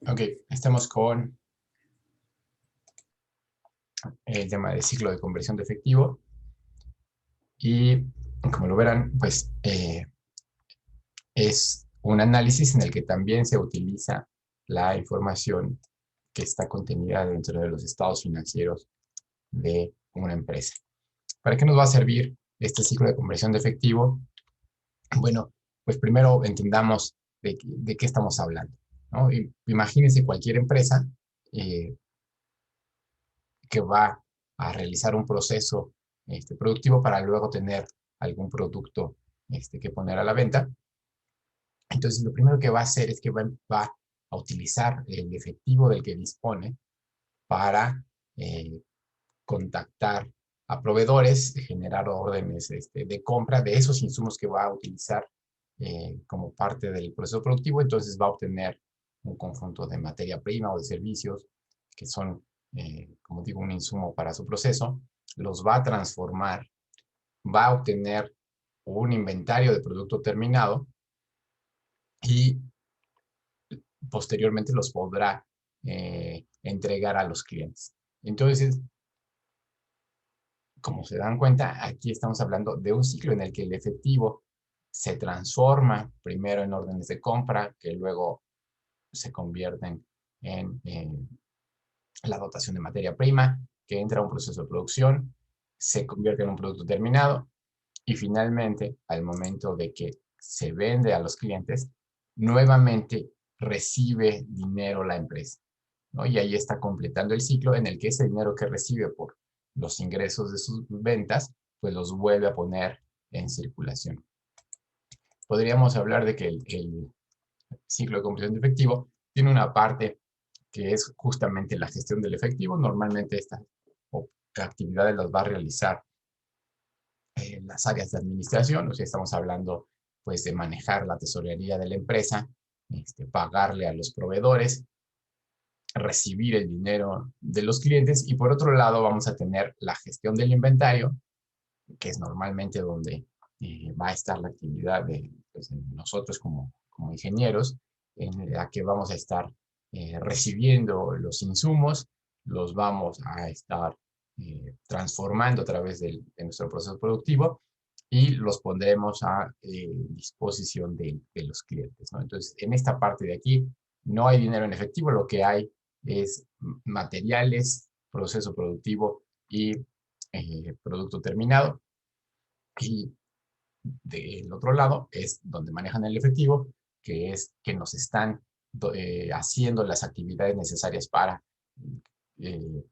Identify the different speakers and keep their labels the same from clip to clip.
Speaker 1: Ok, estamos con el tema del ciclo de conversión de efectivo y como lo verán, pues es un análisis en el que también se utiliza la información que está contenida dentro de los estados financieros de una empresa. ¿Para qué nos va a servir este ciclo de conversión de efectivo? Bueno, pues primero entendamos de qué estamos hablando, ¿no? Imagínense cualquier empresa eh, que va a realizar un proceso productivo para luego tener algún producto que poner a la venta. Entonces, lo primero que va a hacer es que va a utilizar el efectivo del que dispone para eh, contactar a proveedores, generar órdenes de compra de esos insumos que va a utilizar como parte del proceso productivo. Entonces va a obtener un conjunto de materia prima o de servicios que son, como digo, un insumo para su proceso, los va a transformar, va a obtener un inventario de producto terminado y posteriormente los podrá entregar a los clientes. Entonces, como se dan cuenta, aquí estamos hablando de un ciclo en el que el efectivo se transforma primero en órdenes de compra, que luego se convierten en la dotación de materia prima, que entra a un proceso de producción, se convierte en un producto terminado y finalmente, al momento de que se vende a los clientes, nuevamente recibe dinero la empresa, ¿no? Y ahí está completando el ciclo en el que ese dinero que recibe por los ingresos de sus ventas, pues los vuelve a poner en circulación. Podríamos hablar de que el ciclo de conversión de efectivo tiene una parte que es justamente la gestión del efectivo. Normalmente estas actividades las va a realizar las áreas de administración, o sea, estamos hablando pues de manejar la tesorería de la empresa, pagarle a los proveedores, recibir el dinero de los clientes y por otro lado vamos a tener la gestión del inventario, que es normalmente donde va a estar la actividad de pues, nosotros como ingenieros, en la que vamos a estar recibiendo los insumos, los vamos a estar transformando a través de nuestro proceso productivo y los pondremos a disposición de los clientes, ¿no? Entonces, en esta parte de aquí no hay dinero en efectivo, lo que hay es materiales, proceso productivo y producto terminado. Y del otro lado es donde manejan el efectivo, que es que nos están haciendo las actividades necesarias para eh,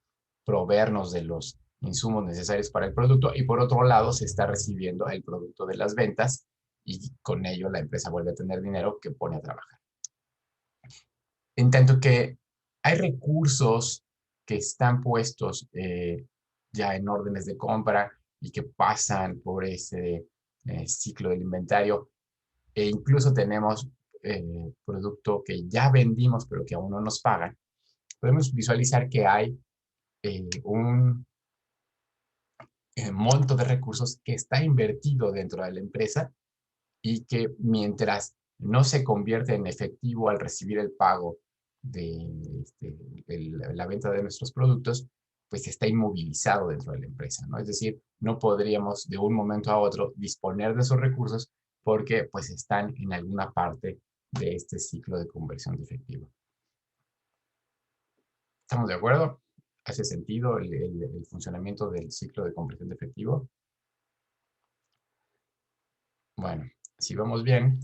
Speaker 1: proveernos de los insumos necesarios para el producto y por otro lado se está recibiendo el producto de las ventas y con ello la empresa vuelve a tener dinero que pone a trabajar. En tanto que hay recursos que están puestos ya en órdenes de compra y que pasan por ese ciclo del inventario e incluso tenemos producto que ya vendimos pero que aún no nos pagan, podemos visualizar que hay un monto de recursos que está invertido dentro de la empresa y que mientras no se convierte en efectivo al recibir el pago de la venta de nuestros productos, pues está inmovilizado dentro de la empresa, ¿no? Es decir, no podríamos de un momento a otro disponer de esos recursos porque pues están en alguna parte de este ciclo de conversión de efectivo. ¿Estamos de acuerdo? ¿Hace sentido el funcionamiento del ciclo de conversión de efectivo? Bueno, si vamos bien,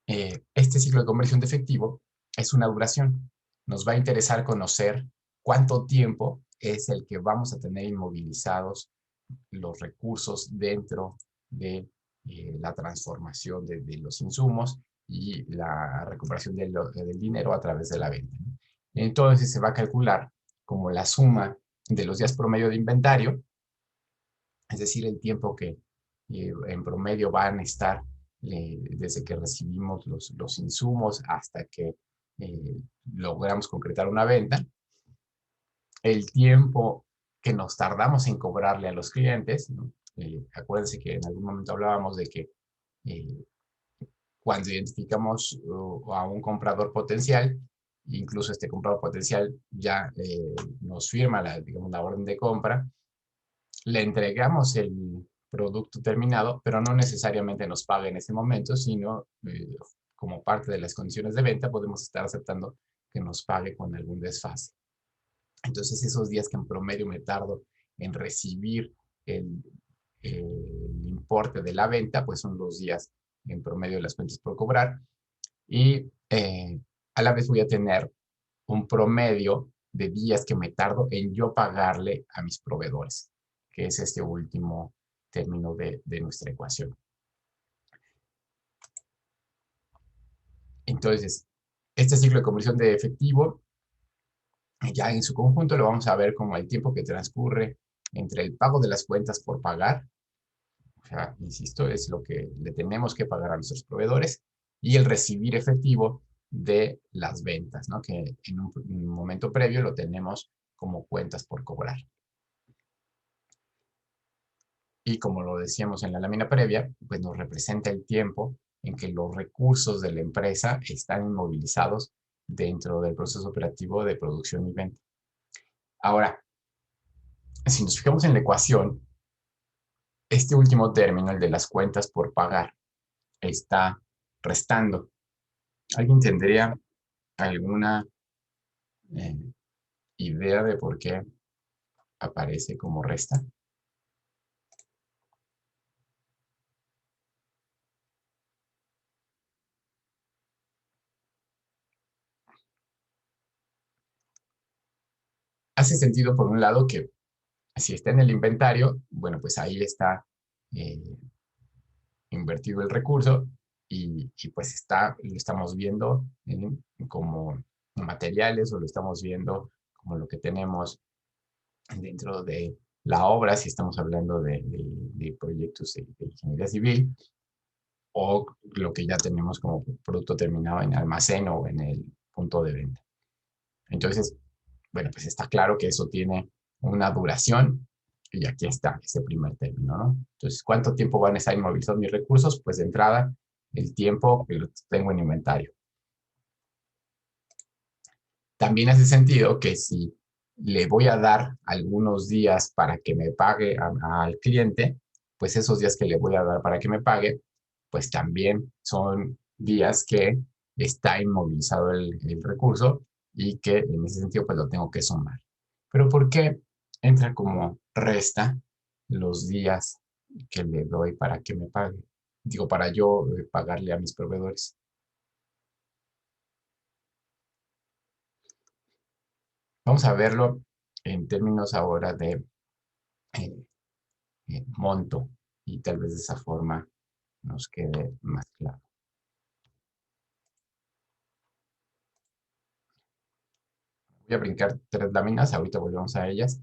Speaker 1: este ciclo de conversión de efectivo es una duración. Nos va a interesar conocer cuánto tiempo es el que vamos a tener inmovilizados los recursos dentro de la transformación de los insumos y la recuperación del dinero a través de la venta. Entonces se va a calcular como la suma de los días promedio de inventario, es decir, el tiempo que en promedio van a estar desde que recibimos los insumos hasta que logramos concretar una venta, el tiempo que nos tardamos en cobrarle a los clientes, ¿no? Acuérdense que en algún momento hablábamos de que eh, cuando identificamos a un comprador potencial, incluso este comprador potencial ya nos firma digamos, la orden de compra, le entregamos el producto terminado, pero no necesariamente nos paga en ese momento, sino como parte de las condiciones de venta podemos estar aceptando que nos pague con algún desfase. Entonces esos días que en promedio me tardo en recibir el importe de la venta, pues son los días en promedio de las cuentas por cobrar. Y a la vez voy a tener un promedio de días que me tardo en yo pagarle a mis proveedores, que es este último término de nuestra ecuación. Entonces, este ciclo de conversión de efectivo, ya en su conjunto lo vamos a ver como el tiempo que transcurre entre el pago de las cuentas por pagar, o sea, insisto, es lo que le tenemos que pagar a nuestros proveedores, y el recibir efectivo de las ventas, ¿no? Que en un momento previo lo tenemos como cuentas por cobrar. Y como lo decíamos en la lámina previa, pues nos representa el tiempo en que los recursos de la empresa están inmovilizados dentro del proceso operativo de producción y venta. Ahora, si nos fijamos en la ecuación, este último término, el de las cuentas por pagar, está restando. ¿Alguien tendría alguna eh, idea de por qué aparece como resta? Hace sentido, por un lado, que si está en el inventario, bueno, pues ahí está eh, invertido el recurso y pues lo estamos viendo como materiales o lo estamos viendo como lo que tenemos dentro de la obra, si estamos hablando de proyectos de ingeniería civil, o lo que ya tenemos como producto terminado en almacén o en el punto de venta. Entonces, bueno, pues está claro que eso tiene una duración y aquí está ese primer término, ¿no? Entonces, ¿cuánto tiempo van a estar inmovilizados mis recursos? Pues de entrada, el tiempo que tengo en inventario. También hace sentido que si le voy a dar algunos días para que me pague al cliente, pues esos días que le voy a dar para que me pague, pues también son días que está inmovilizado el recurso y que en ese sentido pues lo tengo que sumar. Pero ¿por qué entra como resta los días que le doy para que me pague? Digo, para yo pagarle a mis proveedores. Vamos a verlo en términos ahora de eh, monto y tal vez de esa forma nos quede más claro. Voy a brincar 3 láminas, ahorita volvemos a ellas.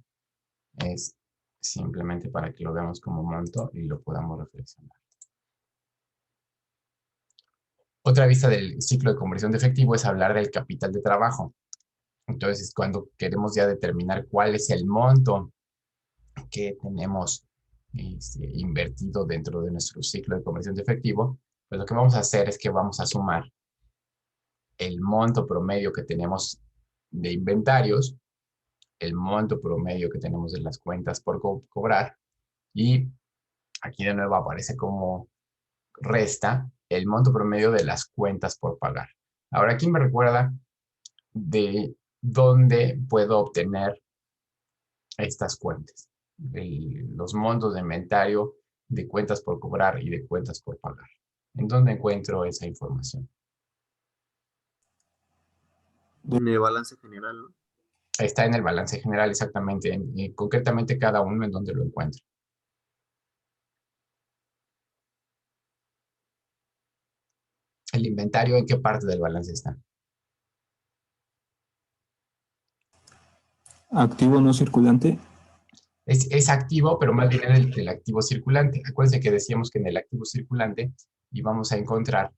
Speaker 1: Es simplemente para que lo veamos como monto y lo podamos reflexionar. Otra vista del ciclo de conversión de efectivo es hablar del capital de trabajo. Entonces, cuando queremos ya determinar cuál es el monto que tenemos invertido dentro de nuestro ciclo de conversión de efectivo, pues lo que vamos a hacer es que vamos a sumar el monto promedio que tenemos de inventarios, el monto promedio que tenemos de las cuentas por cobrar, y aquí de nuevo aparece como resta el monto promedio de las cuentas por pagar. Ahora aquí me recuerda de dónde puedo obtener estas cuentas, los montos de inventario, de cuentas por cobrar y de cuentas por pagar. ¿En dónde encuentro esa información?
Speaker 2: En el balance general, ¿no?
Speaker 1: Está en el balance general, exactamente, concretamente cada uno en donde lo encuentro. ¿El inventario en qué parte del balance está?
Speaker 3: Activo no circulante.
Speaker 1: Es activo, pero más bien el activo circulante. Acuérdense que decíamos que en el activo circulante íbamos a encontrar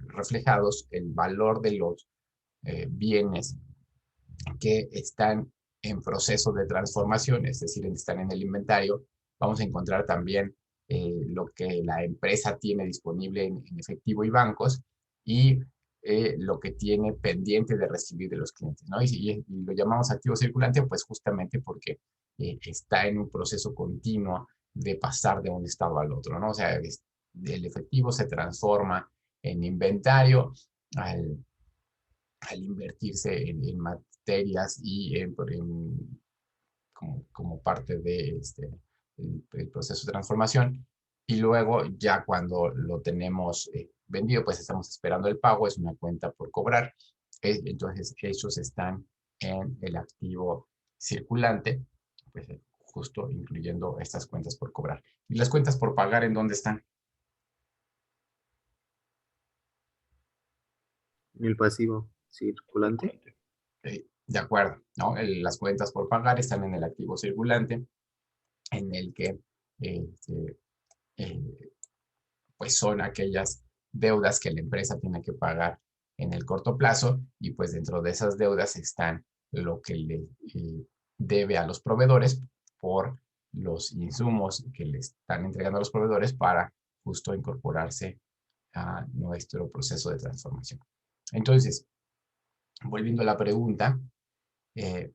Speaker 1: reflejados el valor de los bienes que están en proceso de transformación, es decir, están en el inventario. Vamos a encontrar también lo que la empresa tiene disponible en efectivo y bancos, y lo que tiene pendiente de recibir de los clientes, ¿no? Y lo llamamos activo circulante, pues justamente porque está en un proceso continuo de pasar de un estado al otro, ¿no? O sea, el efectivo se transforma en inventario al invertirse en materias y como parte de el proceso de transformación. Y luego ya cuando lo tenemos vendido, pues estamos esperando el pago, es una cuenta por cobrar. Entonces ellos están en el activo circulante, pues justo incluyendo estas cuentas por cobrar. ¿Y las cuentas por pagar en dónde están?
Speaker 2: El pasivo circulante.
Speaker 1: De acuerdo, ¿no? Las cuentas por pagar están en el activo circulante, en el que este, eh, pues son aquellas deudas que la empresa tiene que pagar en el corto plazo, y pues dentro de esas deudas están lo que le debe a los proveedores por los insumos que le están entregando a los proveedores para justo incorporarse a nuestro proceso de transformación. Entonces, volviendo a la pregunta, eh,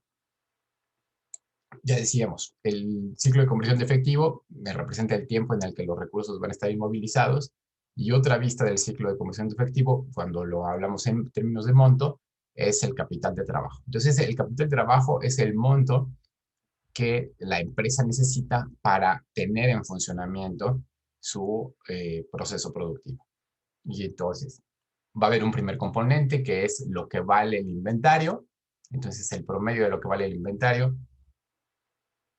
Speaker 1: ya decíamos, el ciclo de conversión de efectivo me representa el tiempo en el que los recursos van a estar inmovilizados, y otra vista del ciclo de conversión de efectivo, cuando lo hablamos en términos de monto, es el capital de trabajo. Entonces, el capital de trabajo es el monto que la empresa necesita para tener en funcionamiento su proceso productivo. Y entonces, va a haber un primer componente que es lo que vale el inventario. Entonces, el promedio de lo que vale el inventario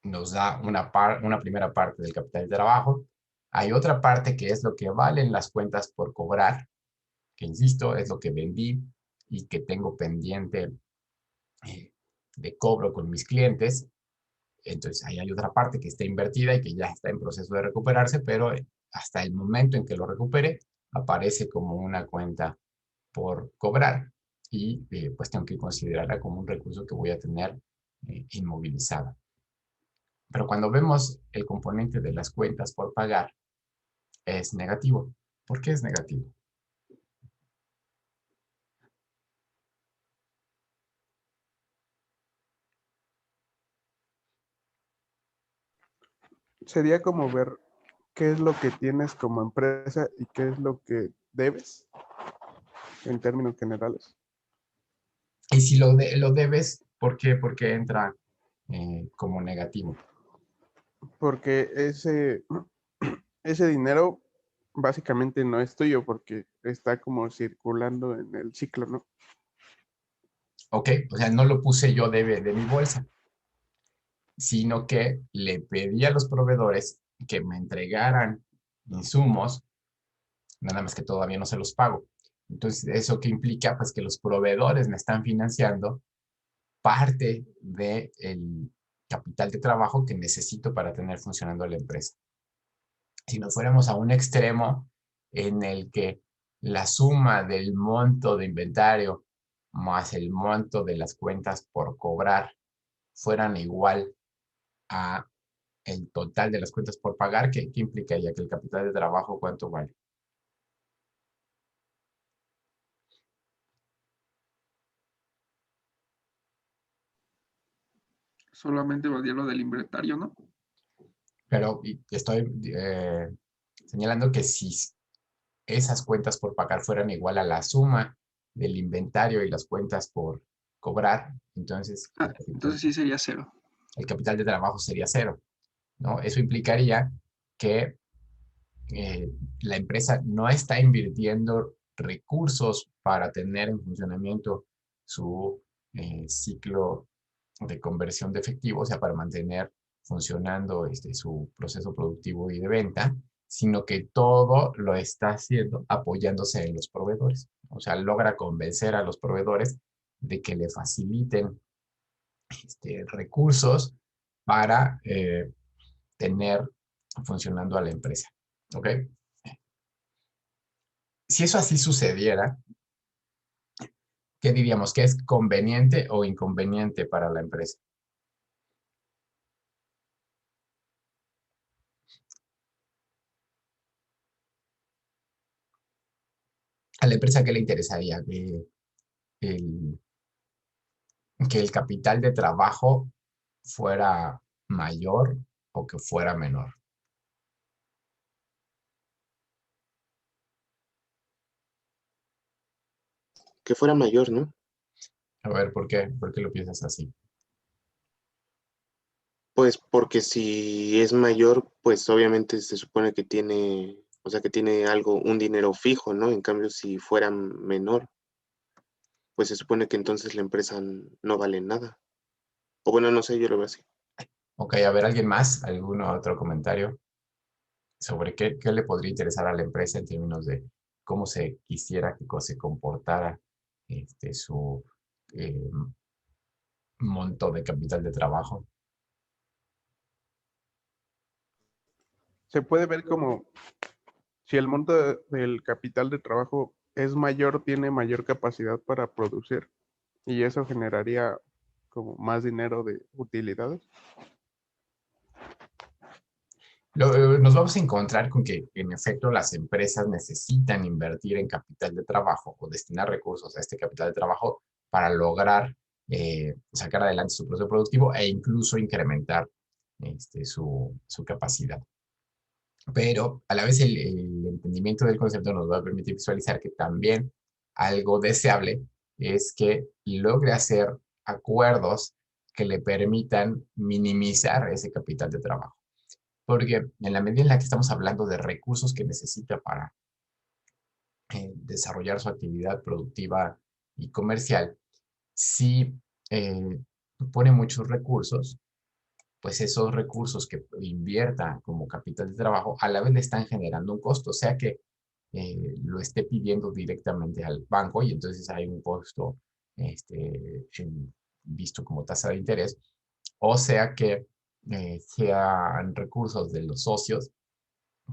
Speaker 1: nos da una primera parte del capital de trabajo. Hay otra parte que es lo que valen las cuentas por cobrar, que insisto, es lo que vendí y que tengo pendiente de cobro con mis clientes. Entonces, ahí hay otra parte que está invertida y que ya está en proceso de recuperarse, pero hasta el momento en que lo recupere, aparece como una cuenta por cobrar, y pues tengo que considerarla como un recurso que voy a tener inmovilizado. Pero cuando vemos el componente de las cuentas por pagar, es negativo. ¿Por qué es negativo?
Speaker 3: Sería como ver qué es lo que tienes como empresa y qué es lo que debes en términos generales.
Speaker 1: Y si lo debes, ¿por qué? Porque entra como negativo.
Speaker 3: Porque ese dinero básicamente no es tuyo porque está como circulando en el ciclo, ¿no?
Speaker 1: ¿Ok? O sea, no lo puse yo de mi bolsa, sino que le pedí a los proveedores que me entregaran insumos, nada más que todavía no se los pago. Entonces, ¿eso qué implica? Pues que los proveedores me están financiando parte del capital de trabajo que necesito para tener funcionando la empresa. Si nos fuéramos a un extremo en el que la suma del monto de inventario más el monto de las cuentas por cobrar fueran igual a el total de las cuentas por pagar, ¿qué implicaría? Que el capital de trabajo, ¿cuánto vale?
Speaker 4: Solamente valía lo del inventario, ¿no?
Speaker 1: Pero estoy señalando que si esas cuentas por pagar fueran igual a la suma del inventario y las cuentas por cobrar, entonces
Speaker 4: Entonces sí sería cero.
Speaker 1: el capital de trabajo sería cero, ¿no? Eso implicaría que la empresa no está invirtiendo recursos para tener en funcionamiento su ciclo de conversión de efectivo, o sea, para mantener funcionando su proceso productivo y de venta, sino que todo lo está haciendo apoyándose en los proveedores. O sea, logra convencer a los proveedores de que le faciliten recursos para tener funcionando a la empresa. ¿Ok? Si eso así sucediera, ¿qué diríamos? ¿Que es conveniente o inconveniente para la empresa? ¿A la empresa qué le interesaría? El, que el capital de trabajo fuera mayor o que fuera menor.
Speaker 2: Que fuera mayor, ¿no?
Speaker 1: A ver, ¿por qué? ¿Por qué lo piensas así?
Speaker 2: Pues porque si es mayor, pues obviamente se supone que tiene, o sea, que tiene algo, un dinero fijo, ¿no? En cambio, si fuera menor, pues se supone que entonces la empresa no vale nada. O bueno, no sé, yo lo veo así.
Speaker 1: Ok, a ver, ¿alguien más? ¿Algún otro comentario sobre qué le podría interesar a la empresa en términos de cómo se quisiera que se comportara su eh, monto de capital de trabajo?
Speaker 3: Se puede ver como si el monto del capital de trabajo es mayor, tiene mayor capacidad para producir y eso generaría como más dinero de utilidades.
Speaker 1: Nos vamos a encontrar con que, en efecto, las empresas necesitan invertir en capital de trabajo o destinar recursos a este capital de trabajo para lograr sacar adelante su proceso productivo e incluso incrementar su capacidad. Pero a la vez el entendimiento del concepto nos va a permitir visualizar que también algo deseable es que logre hacer acuerdos que le permitan minimizar ese capital de trabajo. Porque en la medida en la que estamos hablando de recursos que necesita para desarrollar su actividad productiva y comercial, si eh, pone muchos recursos, pues esos recursos que invierta como capital de trabajo a la vez le están generando un costo, o sea que lo esté pidiendo directamente al banco y entonces hay un costo visto como tasa de interés, o sea que sean recursos de los socios,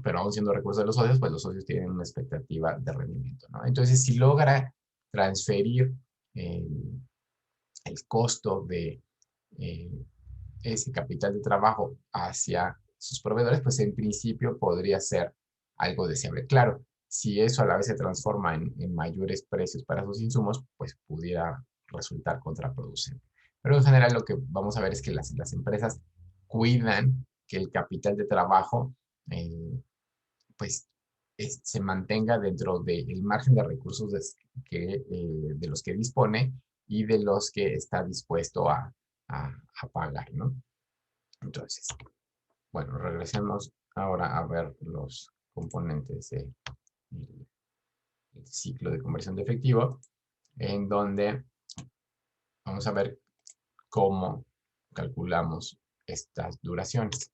Speaker 1: pero aún siendo recursos de los socios, pues los socios tienen una expectativa de rendimiento, ¿no? Entonces, si logra transferir eh, el costo de eh, ese capital de trabajo hacia sus proveedores, pues en principio podría ser algo deseable. Claro, si eso a la vez se transforma en mayores precios para sus insumos, pues pudiera resultar contraproducente. Pero en general lo que vamos a ver es que las empresas cuidan que el capital de trabajo eh, pues se mantenga dentro del margen de recursos de los que dispone y de los que está dispuesto a pagar, ¿no? Entonces, bueno, regresemos ahora a ver los componentes del ciclo de conversión de efectivo, en donde vamos a ver cómo calculamos estas duraciones.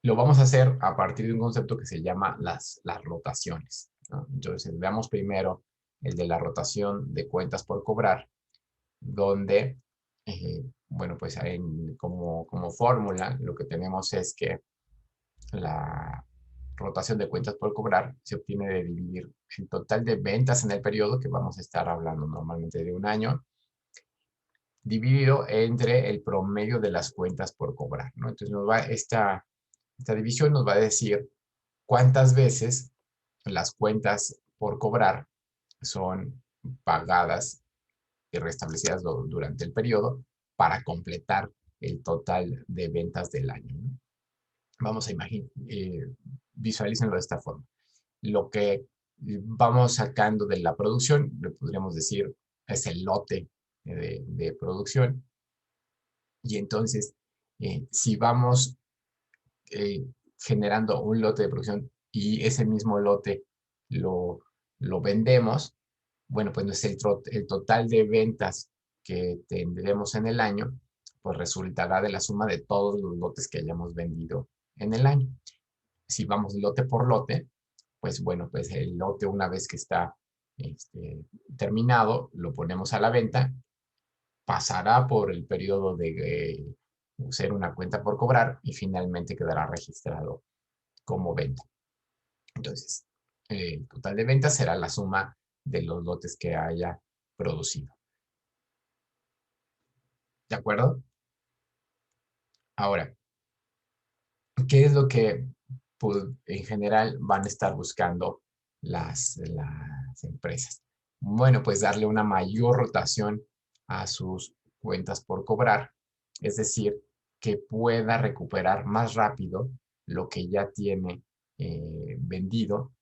Speaker 1: Lo vamos a hacer a partir de un concepto que se llama las rotaciones, ¿no? Entonces, veamos primero el de la rotación de cuentas por cobrar, donde, bueno, pues como fórmula lo que tenemos es que la rotación de cuentas por cobrar se obtiene de dividir el total de ventas en el periodo, que vamos a estar hablando normalmente de un año, dividido entre el promedio de las cuentas por cobrar, ¿no? Entonces esta división nos va a decir cuántas veces las cuentas por cobrar son pagadas y restablecidas durante el periodo para completar el total de ventas del año, ¿no? Vamos a imaginar, visualícenlo de esta forma. Lo que vamos sacando de la producción, le podríamos decir, es el lote de producción. Y entonces, si vamos eh, generando un lote de producción y ese mismo lote lo, lo vendemos, bueno, pues el total de ventas que tendremos en el año, pues resultará de la suma de todos los lotes que hayamos vendido en el año. Si vamos lote por lote, pues bueno, pues el lote una vez que está terminado, lo ponemos a la venta, pasará por el periodo de ser una cuenta por cobrar y finalmente quedará registrado como venta. Entonces, el total de ventas será la suma de los lotes que haya producido. ¿De acuerdo? Ahora, ¿qué es lo que pues en general van a estar buscando las empresas. Bueno, pues darle una mayor rotación a sus cuentas por cobrar, es decir, que pueda recuperar más rápido lo que ya tiene vendido,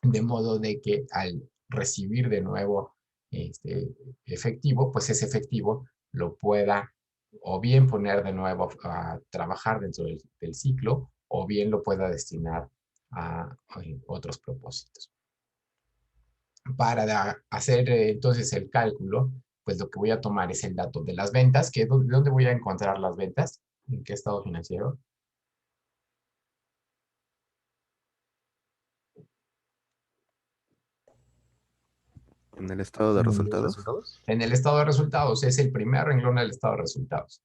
Speaker 1: de modo de que al recibir de nuevo efectivo, pues ese efectivo lo pueda o bien poner de nuevo a trabajar dentro del ciclo, o bien lo pueda destinar a otros propósitos. Para hacer entonces el cálculo, pues lo que voy a tomar es el dato de las ventas, que ¿de dónde voy a encontrar las ventas? ¿En qué estado financiero?
Speaker 5: En el estado de resultados.
Speaker 1: En el estado de resultados, es el primer renglón del estado de resultados.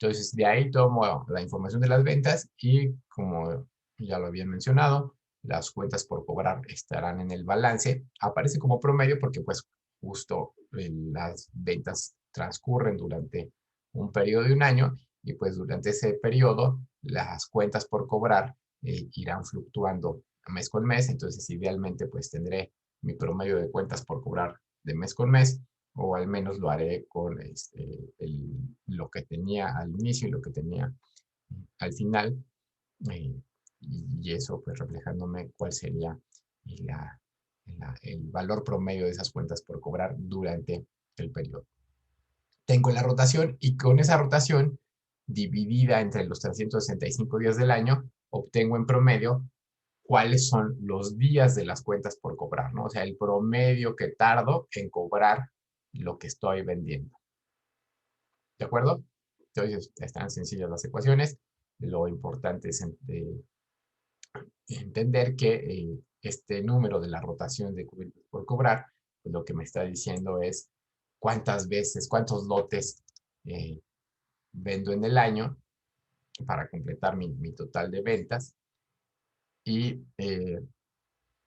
Speaker 1: Entonces, de ahí tomo la información de las ventas y, como ya lo habían mencionado, las cuentas por cobrar estarán en el balance. Aparece como promedio porque, pues, justo las ventas transcurren durante un periodo de un año y, pues, durante ese periodo, las cuentas por cobrar irán fluctuando mes con mes. Entonces, idealmente, pues, tendré mi promedio de cuentas por cobrar de mes con mes, o al menos lo haré con lo que tenía al inicio y lo que tenía al final, y eso pues reflejándome cuál sería el valor promedio de esas cuentas por cobrar durante el periodo. Tengo la rotación y con esa rotación dividida entre los 365 días del año, obtengo en promedio cuáles son los días de las cuentas por cobrar, ¿no? O sea, el promedio que tardo en cobrar lo que estoy vendiendo. ¿De acuerdo? Entonces, están sencillas las ecuaciones. Lo importante es entender que este número de la rotación de cuentas por cobrar, pues lo que me está diciendo es cuántas veces, cuántos lotes vendo en el año para completar mi total de ventas, y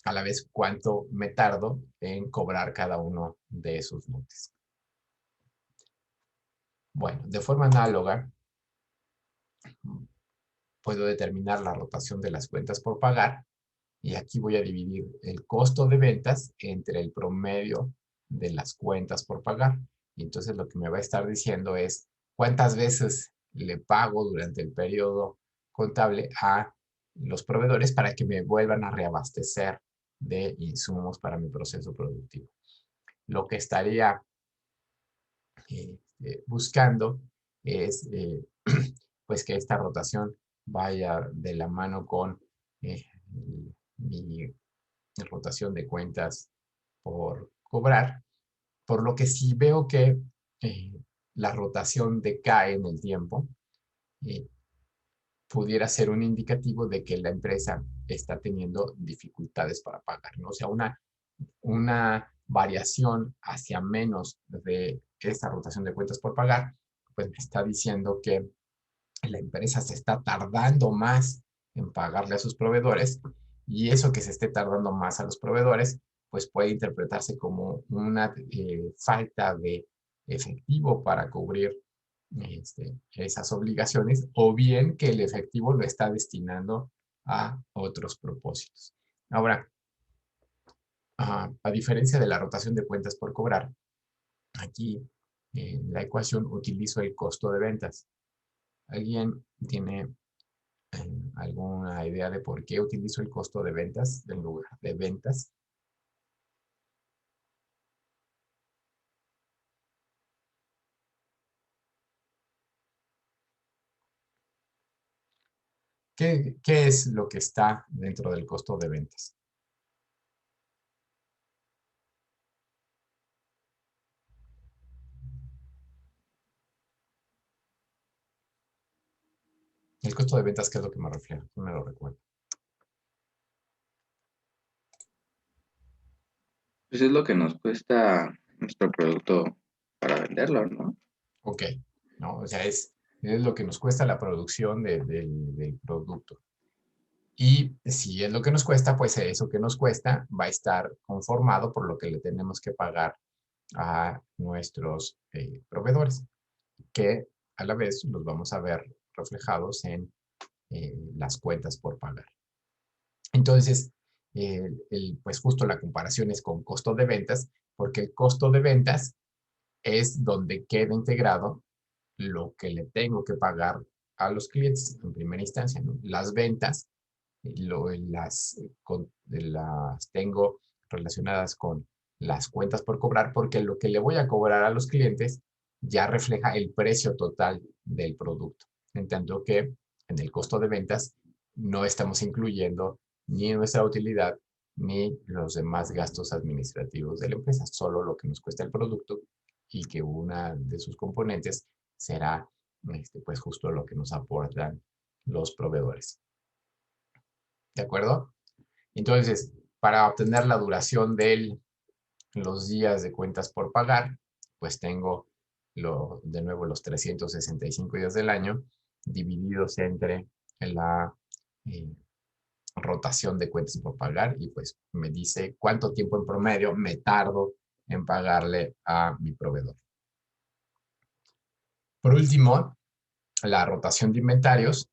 Speaker 1: a la vez cuánto me tardo en cobrar cada uno de esos lotes. Bueno, de forma análoga, puedo determinar la rotación de las cuentas por pagar, y aquí voy a dividir el costo de ventas entre el promedio de las cuentas por pagar. Y entonces lo que me va a estar diciendo es cuántas veces le pago durante el periodo contable a los proveedores para que me vuelvan a reabastecer de insumos para mi proceso productivo. Lo que estaría buscando es pues que esta rotación vaya de la mano con mi rotación de cuentas por cobrar, por lo que si veo que la rotación decae en el tiempo, pudiera ser un indicativo de que la empresa está teniendo dificultades para pagar, ¿no? O sea, una variación hacia menos de esta rotación de cuentas por pagar, pues me está diciendo que la empresa se está tardando más en pagarle a sus proveedores, y eso que se esté tardando más a los proveedores, pues puede interpretarse como una falta de efectivo para cubrir esas obligaciones, o bien que el efectivo lo está destinando a otros propósitos. Ahora, a diferencia de la rotación de cuentas por cobrar, aquí en la ecuación utilizo el costo de ventas. ¿Alguien tiene alguna idea de por qué utilizo el costo de ventas en lugar de ventas? ¿Qué es lo que está dentro del costo de ventas? El costo de ventas, ¿qué es lo que me refleja? No me lo recuerdo.
Speaker 6: Pues es lo que nos cuesta nuestro producto para venderlo, ¿no?
Speaker 1: Ok, ¿no? O sea, es lo que nos cuesta la producción del producto. Y si es lo que nos cuesta, pues eso que nos cuesta va a estar conformado por lo que le tenemos que pagar a nuestros proveedores, que a la vez los vamos a ver reflejados en las cuentas por pagar. Entonces, pues justo la comparación es con costo de ventas, porque el costo de ventas es donde queda integrado lo que le tengo que pagar a los clientes en primera instancia, ¿no? Las ventas las tengo relacionadas con las cuentas por cobrar, porque lo que le voy a cobrar a los clientes ya refleja el precio total del producto. En tanto que en el costo de ventas no estamos incluyendo ni nuestra utilidad ni los demás gastos administrativos de la empresa, solo lo que nos cuesta el producto y que una de sus componentes será pues justo lo que nos aportan los proveedores. ¿De acuerdo? Entonces, para obtener la duración de los días de cuentas por pagar, pues tengo de nuevo los 365 días del año divididos entre la rotación de cuentas por pagar y pues me dice cuánto tiempo en promedio me tardo en pagarle a mi proveedor. Por último, la rotación de inventarios,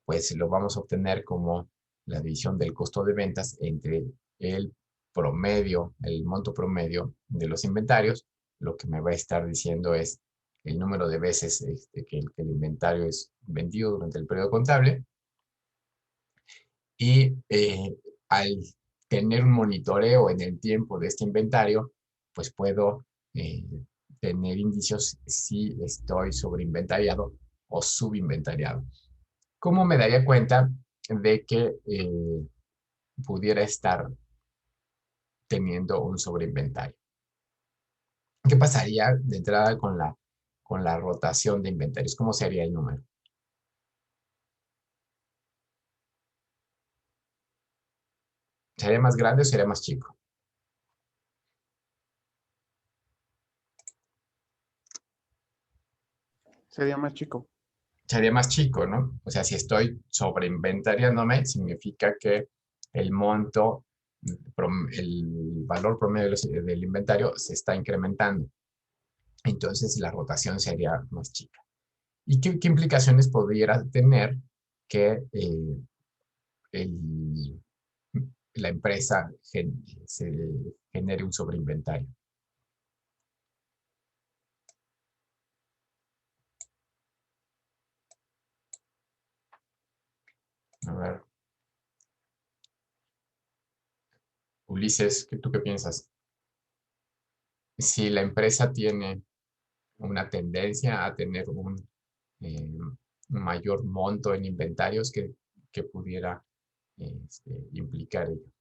Speaker 1: pues lo vamos a obtener como la división del costo de ventas entre el promedio, el monto promedio de los inventarios. Lo que me va a estar diciendo es el número de veces que el inventario es vendido durante el periodo contable. Y al tener un monitoreo en el tiempo de este inventario, pues puedo tener indicios si estoy sobreinventariado o subinventariado. ¿Cómo me daría cuenta de que pudiera estar teniendo un sobreinventario? ¿Qué pasaría de entrada con la rotación de inventarios? ¿Cómo sería el número? ¿Sería más grande o sería más chico?
Speaker 3: Sería más chico.
Speaker 1: Sería más chico, ¿no? O sea, si estoy sobreinventariándome, significa que el monto, el valor promedio del inventario se está incrementando. Entonces, la rotación sería más chica. ¿Y qué implicaciones podría tener que la empresa se genere un sobreinventario? A ver. Ulises, ¿tú qué piensas? Si la empresa tiene una tendencia a tener un mayor monto en inventarios que pudiera implicar ello.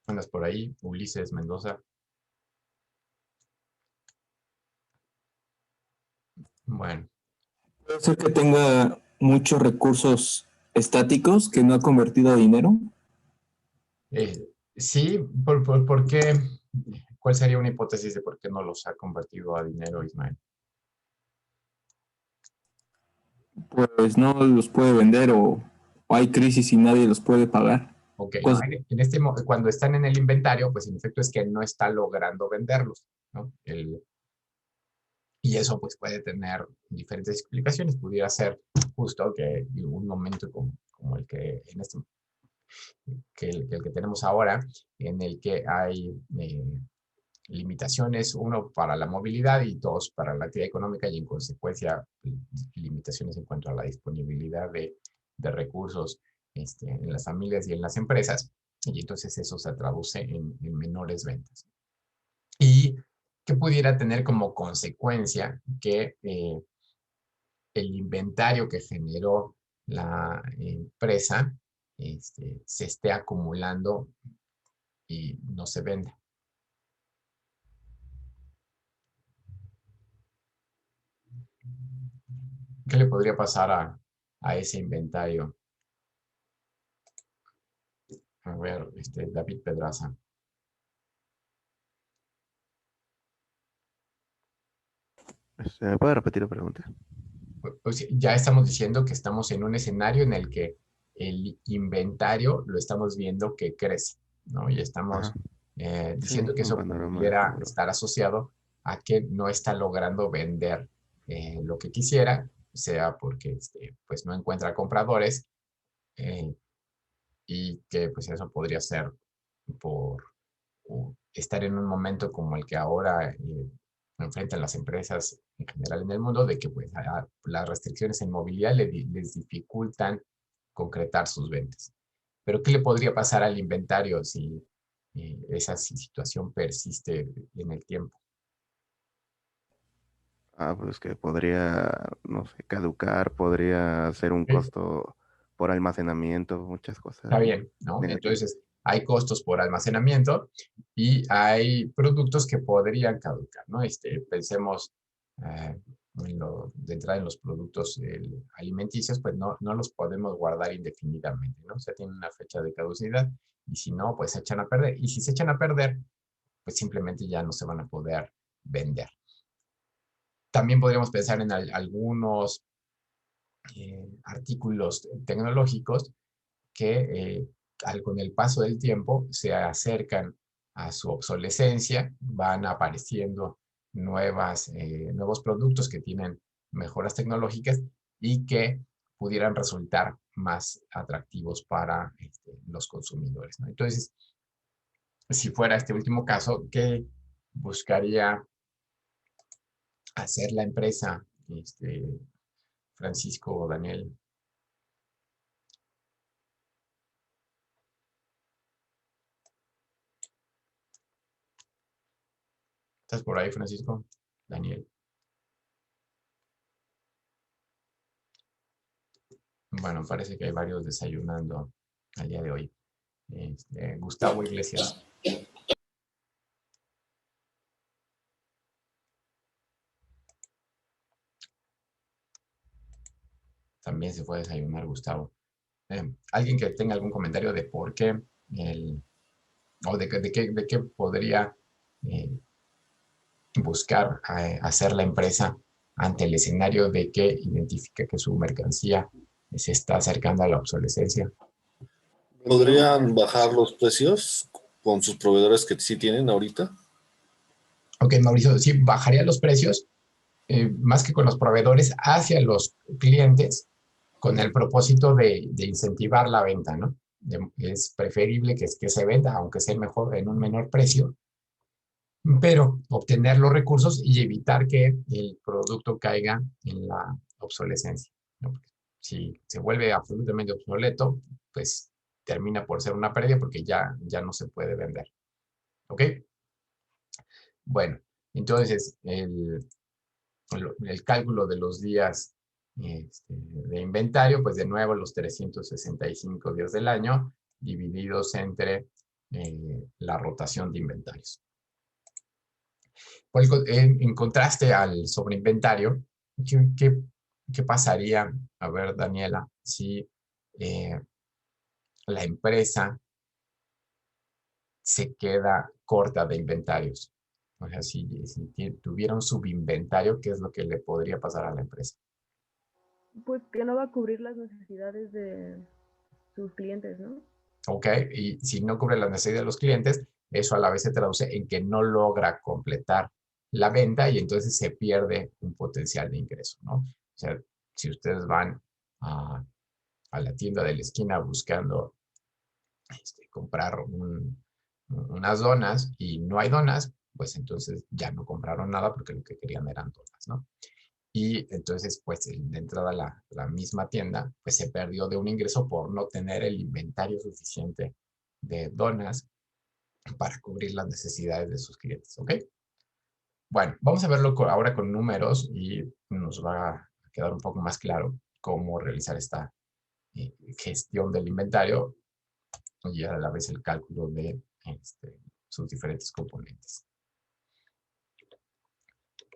Speaker 1: ¿Andas por ahí, Ulises Mendoza? Bueno.
Speaker 7: Puede ser que tenga muchos recursos estáticos que no ha convertido a dinero.
Speaker 1: Sí, ¿por qué? ¿Cuál sería una hipótesis de por qué no los ha convertido a dinero, Ismael?
Speaker 7: Pues no los puede vender o hay crisis y nadie los puede pagar.
Speaker 1: Ok, no, cuando están en el inventario, pues en efecto es que no está logrando venderlos, ¿no? Y eso pues puede tener diferentes explicaciones. Pudiera ser justo que en un momento como el que el que tenemos ahora, en el que hay limitaciones, uno, para la movilidad y dos, para la actividad económica y en consecuencia limitaciones en cuanto a la disponibilidad de recursos en las familias y en las empresas, y entonces eso se traduce en menores ventas. Y que pudiera tener como consecuencia que el inventario que generó la empresa se esté acumulando y no se venda. ¿Qué le podría pasar a ese inventario? A ver, David Pedraza.
Speaker 5: ¿Me puede repetir la pregunta?
Speaker 1: Pues ya estamos diciendo que estamos en un escenario en el que el inventario lo estamos viendo que crece, ¿no? Y estamos diciendo
Speaker 5: Sí,
Speaker 1: que
Speaker 5: un
Speaker 1: eso
Speaker 5: panorama
Speaker 1: pudiera
Speaker 5: favorable.
Speaker 1: estar asociado a que no está logrando vender lo que quisiera sea porque pues no encuentra compradores, y que pues eso podría ser por estar en un momento como el que ahora enfrentan las empresas en general en el mundo, de que pues las restricciones en movilidad les dificultan concretar sus ventas. Pero ¿qué le podría pasar al inventario si esa situación persiste en el tiempo?
Speaker 5: Pues que podría, no sé, caducar, podría ser un
Speaker 1: Sí.
Speaker 5: costo por almacenamiento, muchas
Speaker 1: Está
Speaker 5: cosas
Speaker 1: bien, ¿no?
Speaker 5: negativas.
Speaker 1: Entonces, hay costos por almacenamiento y hay productos que podrían caducar, ¿no? Pensemos de entrada en los productos alimenticios, pues no los podemos guardar indefinidamente, ¿no? O sea, tienen una fecha de caducidad y si no, pues se echan a perder. Y si se echan a perder, pues simplemente ya no se van a poder vender. También podríamos pensar en algunos artículos tecnológicos que con el paso del tiempo se acercan a su obsolescencia, van apareciendo nuevos productos que tienen mejoras tecnológicas y que pudieran resultar más atractivos para los consumidores, ¿no? Entonces, si fuera este último caso, ¿qué buscaría hacer la empresa, Francisco o Daniel? ¿Estás por ahí, Francisco? Daniel. Bueno, parece que hay varios desayunando al día de hoy. Gustavo Iglesias. También se fue a desayunar Gustavo. ¿Alguien que tenga algún comentario de por qué o de qué podría buscar hacer la empresa ante el escenario de que identifica que su mercancía se está acercando a la obsolescencia?
Speaker 8: ¿Podrían bajar los precios con sus proveedores que sí tienen ahorita?
Speaker 1: Ok, Mauricio, sí, bajaría los precios, más que con los proveedores, hacia los clientes, con el propósito de incentivar la venta, ¿no? Es preferible que se venda, aunque sea mejor en un menor precio, pero obtener los recursos y evitar que el producto caiga en la obsolescencia, ¿no? Porque si se vuelve absolutamente obsoleto, pues termina por ser una pérdida porque ya no se puede vender. ¿Ok? Bueno, entonces el cálculo de los días de inventario, pues de nuevo los 365 días del año divididos entre la rotación de inventarios. En contraste al sobreinventario, ¿qué pasaría, a ver, Daniela, si la empresa se queda corta de inventarios? O sea, si tuviera un subinventario, ¿qué es lo que le podría pasar a la empresa?
Speaker 9: Pues que no va a cubrir las necesidades de sus clientes, ¿no?
Speaker 1: Ok, y si no cubre las necesidades de los clientes, eso a la vez se traduce en que no logra completar la venta y entonces se pierde un potencial de ingreso, ¿no? O sea, si ustedes van a la tienda de la esquina buscando comprar unas donas y no hay donas, pues entonces ya no compraron nada porque lo que querían eran donas, ¿no? Y entonces, pues, de entrada la misma tienda, pues, se perdió de un ingreso por no tener el inventario suficiente de donas para cubrir las necesidades de sus clientes, ¿ok? Bueno, vamos a verlo ahora con números y nos va a quedar un poco más claro cómo realizar esta gestión del inventario y a la vez el cálculo de sus diferentes componentes.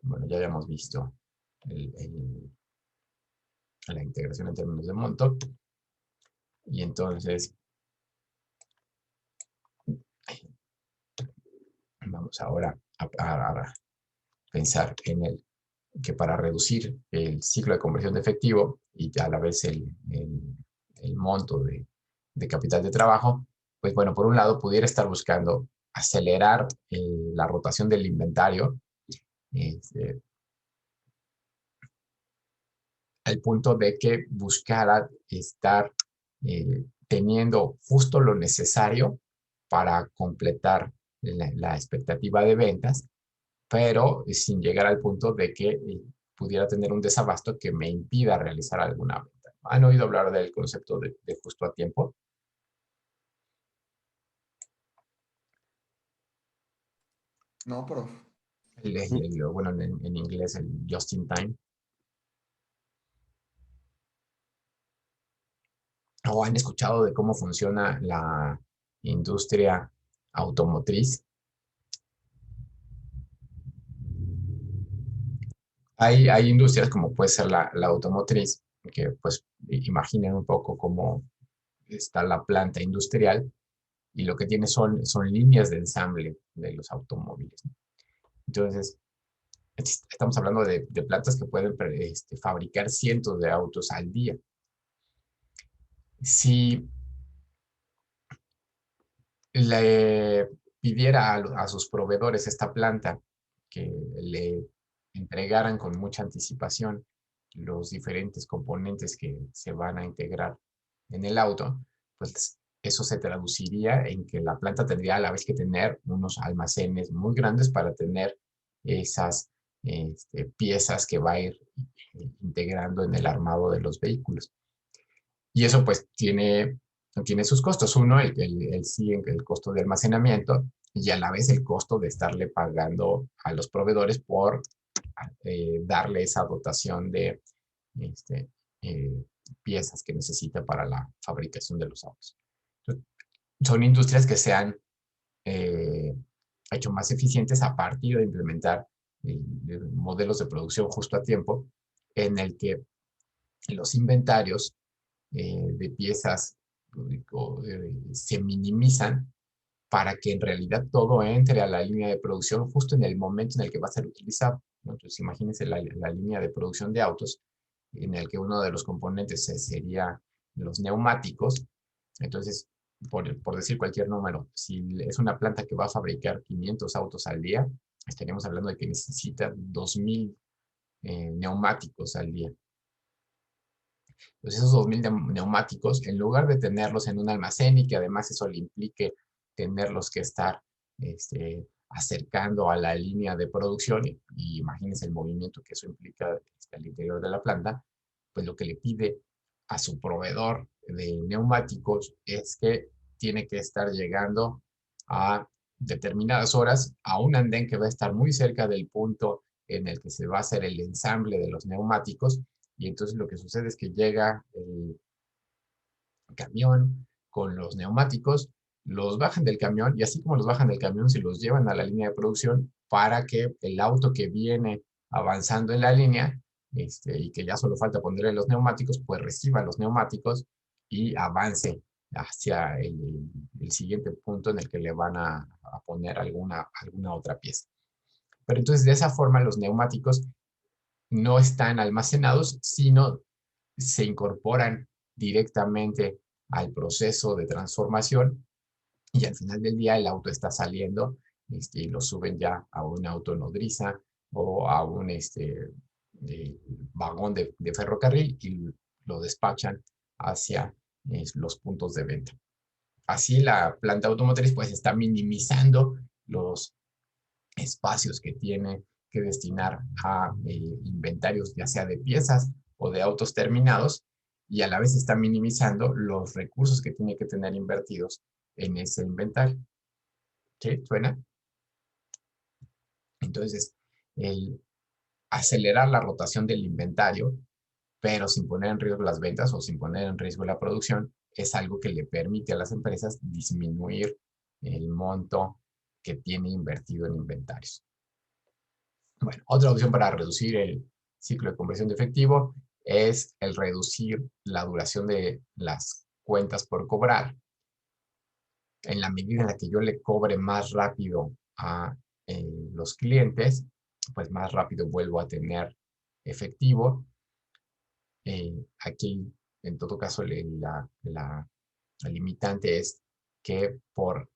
Speaker 1: Bueno, ya habíamos visto la integración en términos de monto. Y entonces, vamos ahora a pensar en que para reducir el ciclo de conversión de efectivo y a la vez el monto de capital de trabajo, pues bueno, por un lado pudiera estar buscando acelerar la rotación del inventario, al punto de que buscara estar teniendo justo lo necesario para completar la expectativa de ventas, pero sin llegar al punto de que pudiera tener un desabasto que me impida realizar alguna venta. ¿Han oído hablar del concepto de justo a tiempo?
Speaker 10: No, prof.
Speaker 1: Bueno, en inglés, el just in time. ¿O han escuchado de cómo funciona la industria automotriz? Hay industrias como puede ser la automotriz, que pues imaginen un poco cómo está la planta industrial y lo que tiene son líneas de ensamble de los automóviles, ¿no? Entonces, estamos hablando de plantas que pueden fabricar cientos de autos al día. Si le pidiera a sus proveedores esta planta que le entregaran con mucha anticipación los diferentes componentes que se van a integrar en el auto, pues eso se traduciría en que la planta tendría a la vez que tener unos almacenes muy grandes para tener esas piezas que va a ir integrando en el armado de los vehículos. Y eso pues tiene sus costos. Uno, el costo de almacenamiento y a la vez el costo de estarle pagando a los proveedores por darle esa dotación de piezas que necesita para la fabricación de los autos. Entonces, son industrias que se han hecho más eficientes a partir de implementar modelos de producción justo a tiempo, en el que los inventarios de piezas se minimizan para que en realidad todo entre a la línea de producción justo en el momento en el que va a ser utilizado, ¿no? Entonces imagínense la línea de producción de autos en el que uno de los componentes sería los neumáticos. Entonces, por decir cualquier número, si es una planta que va a fabricar 500 autos al día, estaríamos hablando de que necesita 2000 neumáticos al día. Pues esos 2000 neumáticos, en lugar de tenerlos en un almacén y que además eso le implique tenerlos que estar acercando a la línea de producción, y imagínense el movimiento que eso implica al interior de la planta, pues lo que le pide a su proveedor de neumáticos es que tiene que estar llegando a determinadas horas a un andén que va a estar muy cerca del punto en el que se va a hacer el ensamble de los neumáticos. Y entonces lo que sucede es que llega el camión con los neumáticos, los bajan del camión y así como los bajan del camión se los llevan a la línea de producción para que el auto que viene avanzando en la línea y que ya solo falta ponerle los neumáticos, pues reciba los neumáticos y avance hacia el siguiente punto en el que le van a poner alguna otra pieza. Pero entonces de esa forma los neumáticos no están almacenados, sino se incorporan directamente al proceso de transformación y al final del día el auto está saliendo y lo suben ya a un auto nodriza o a un vagón de ferrocarril y lo despachan hacia los puntos de venta. Así la planta automotriz pues está minimizando los espacios que tiene que destinar a inventarios, ya sea de piezas o de autos terminados, y a la vez está minimizando los recursos que tiene que tener invertidos en ese inventario. ¿Sí? ¿Suena? Entonces, el acelerar la rotación del inventario, pero sin poner en riesgo las ventas o sin poner en riesgo la producción, es algo que le permite a las empresas disminuir el monto que tiene invertido en inventarios. Bueno, otra opción para reducir el ciclo de conversión de efectivo es el reducir la duración de las cuentas por cobrar. En la medida en la que yo le cobre más rápido a los clientes, pues más rápido vuelvo a tener efectivo. Aquí, en todo caso, la limitante es que por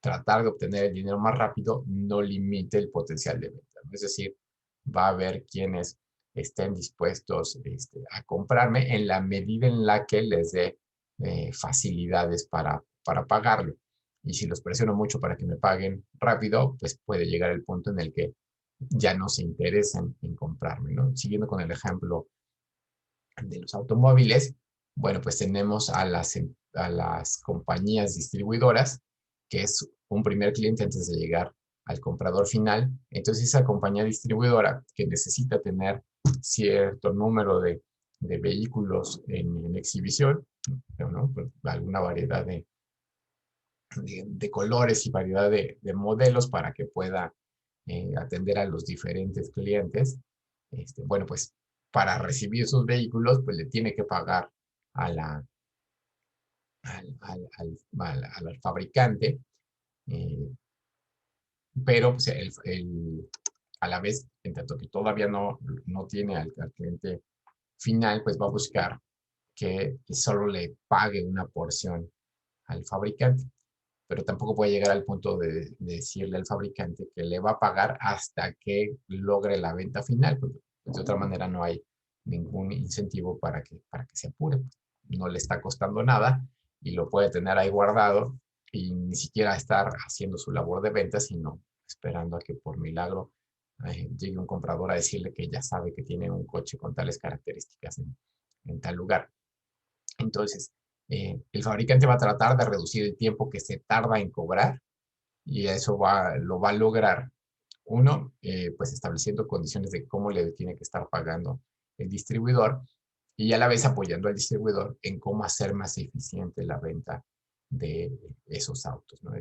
Speaker 1: tratar de obtener el dinero más rápido no limite el potencial de venta. Es decir, va a haber quienes estén dispuestos a comprarme en la medida en la que les dé facilidades para pagarlo. Y si los presiono mucho para que me paguen rápido, pues puede llegar el punto en el que ya no se interesen en comprarme, ¿no? Siguiendo con el ejemplo de los automóviles, bueno, pues tenemos a las compañías distribuidoras, que es un primer cliente antes de llegar al comprador final. Entonces esa compañía distribuidora que necesita tener cierto número de vehículos en exhibición, ¿no? Pues alguna variedad de colores y variedad de modelos para que pueda atender a los diferentes clientes. Bueno, pues para recibir esos vehículos, pues le tiene que pagar al fabricante, pero pues, a la vez, en tanto que todavía no tiene al cliente final, pues va a buscar que solo le pague una porción al fabricante, pero tampoco puede llegar al punto de decirle al fabricante que le va a pagar hasta que logre la venta final, porque de otra manera no hay ningún incentivo para que se apure. No le está costando nada y lo puede tener ahí guardado y ni siquiera estar haciendo su labor de venta, sino esperando a que por milagro llegue un comprador a decirle que ya sabe que tiene un coche con tales características en tal lugar. Entonces, el fabricante va a tratar de reducir el tiempo que se tarda en cobrar y eso lo va a lograr, uno, pues estableciendo condiciones de cómo le tiene que estar pagando el distribuidor y a la vez apoyando al distribuidor en cómo hacer más eficiente la venta de esos autos, ¿no?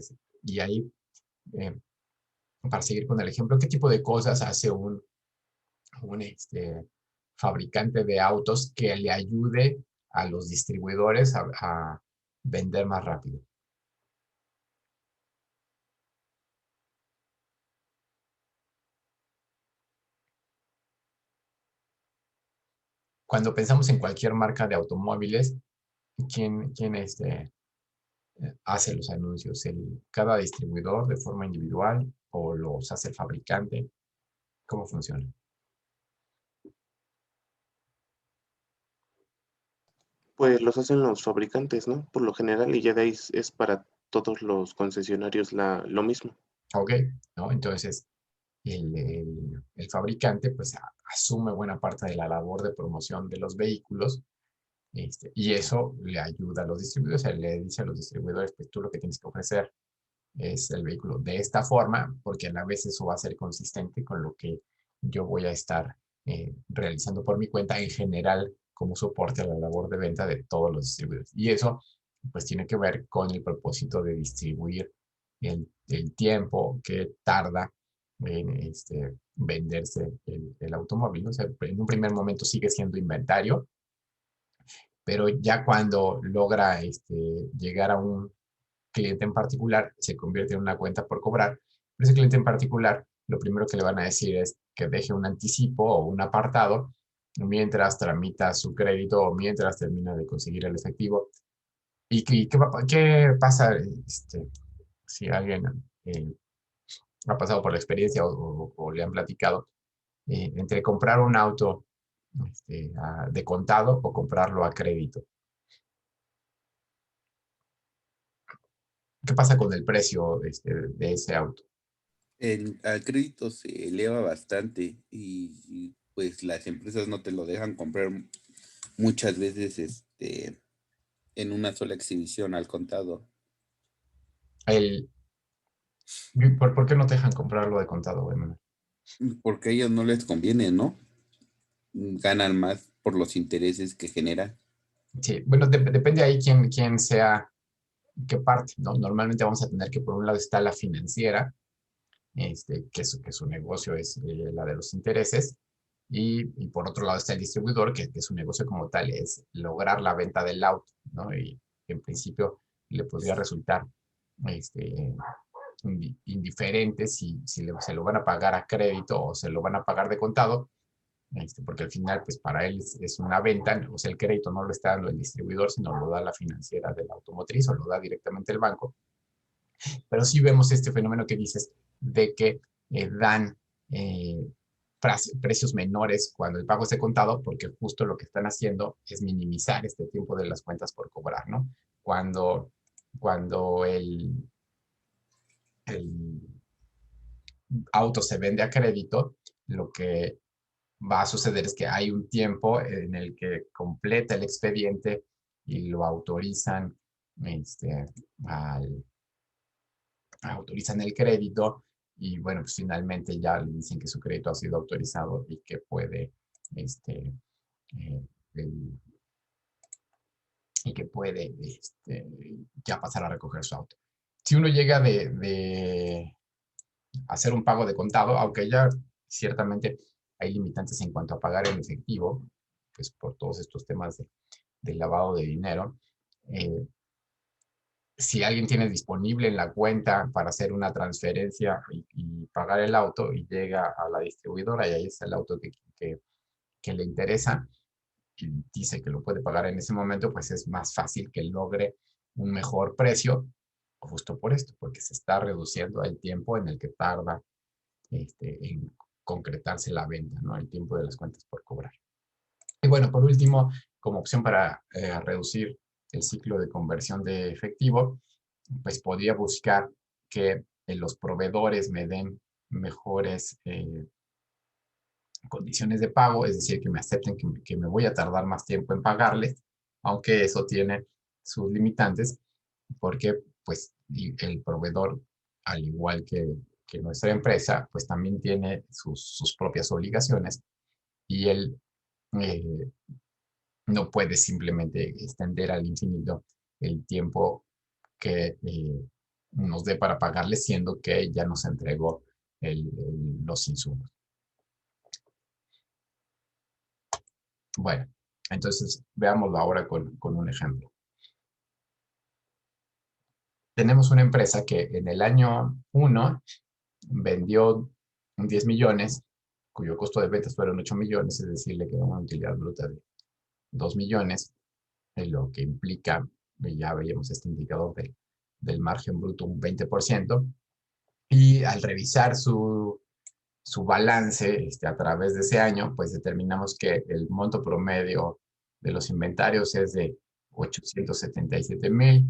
Speaker 1: Y ahí, para seguir con el ejemplo, ¿qué tipo de cosas hace un fabricante de autos que le ayude a los distribuidores a vender más rápido? Cuando pensamos en cualquier marca de automóviles, ¿quién hace los anuncios? ¿Cada distribuidor de forma individual o los hace el fabricante? ¿Cómo funciona?
Speaker 2: Pues los hacen los fabricantes, ¿no? Por lo general, y ya de ahí es para todos los concesionarios lo mismo.
Speaker 1: Ok, ¿no? Entonces, el fabricante pues asume buena parte de la labor de promoción de los vehículos, y eso le ayuda a los distribuidores, o sea, le dice a los distribuidores, pues tú lo que tienes que ofrecer es el vehículo de esta forma, porque a la vez eso va a ser consistente con lo que yo voy a estar realizando por mi cuenta en general como soporte a la labor de venta de todos los distribuidores. Y eso pues tiene que ver con el propósito de distribuir el tiempo que tarda en venderse el automóvil, ¿no? O sea, en un primer momento sigue siendo inventario, pero ya cuando logra llegar a un cliente en particular, se convierte en una cuenta por cobrar. Pero ese cliente en particular, lo primero que le van a decir es que deje un anticipo o un apartado mientras tramita su crédito o mientras termina de conseguir el efectivo. ¿Y qué pasa si alguien ha pasado por la experiencia o le han platicado entre comprar un auto de contado o comprarlo a crédito? ¿Qué pasa con el precio de ese auto?
Speaker 11: Al crédito se eleva bastante y pues las empresas no te lo dejan comprar muchas veces en una sola exhibición al contado.
Speaker 1: ¿Por qué no te dejan comprarlo de contado, Emanuel?
Speaker 11: Porque a ellos no les conviene, ¿no? Ganan más por los intereses que generan.
Speaker 1: Sí, bueno, depende ahí quién sea, qué parte, ¿no? Normalmente vamos a tener que por un lado está la financiera, que su negocio es la de los intereses, y por otro lado está el distribuidor, que su negocio como tal es lograr la venta del auto, ¿no? Y en principio le podría resultar indiferente si se lo van a pagar a crédito o se lo van a pagar de contado, porque al final, pues para él es una venta, o sea, el crédito no lo está dando el distribuidor, sino lo da la financiera de la automotriz o lo da directamente el banco. Pero sí vemos este fenómeno que dices de que dan precios menores cuando el pago esté contado, porque justo lo que están haciendo es minimizar este tiempo de las cuentas por cobrar, ¿no? Cuando el auto se vende a crédito, lo que va a suceder es que hay un tiempo en el que completa el expediente y lo autorizan, autorizan el crédito y bueno, pues finalmente ya le dicen que su crédito ha sido autorizado y que puede, ya pasar a recoger su auto. Si uno llega de hacer un pago de contado, aunque ya ciertamente hay limitantes en cuanto a pagar en efectivo, pues por todos estos temas de lavado de dinero, si alguien tiene disponible en la cuenta para hacer una transferencia y pagar el auto y llega a la distribuidora y ahí está el auto que le interesa y dice que lo puede pagar en ese momento, pues es más fácil que logre un mejor precio justo por esto, porque se está reduciendo el tiempo en el que tarda en concretarse la venta, ¿no? El tiempo de las cuentas por cobrar. Y bueno, por último, como opción para reducir el ciclo de conversión de efectivo, pues podría buscar que los proveedores me den mejores condiciones de pago, es decir, que me acepten que me voy a tardar más tiempo en pagarles, aunque eso tiene sus limitantes, porque pues el proveedor, al igual que nuestra empresa, pues también tiene sus propias obligaciones y él no puede simplemente extender al infinito el tiempo que nos dé para pagarle, siendo que ya nos entregó los insumos. Bueno, entonces veámoslo ahora con un ejemplo. Tenemos una empresa que en el año 1 vendió 10 millones, cuyo costo de ventas fueron 8 millones, es decir, le quedó una utilidad bruta de 2 millones, lo que implica, ya veíamos este indicador del margen bruto, un 20%, y al revisar su balance a través de ese año, pues determinamos que el monto promedio de los inventarios es de 877,000,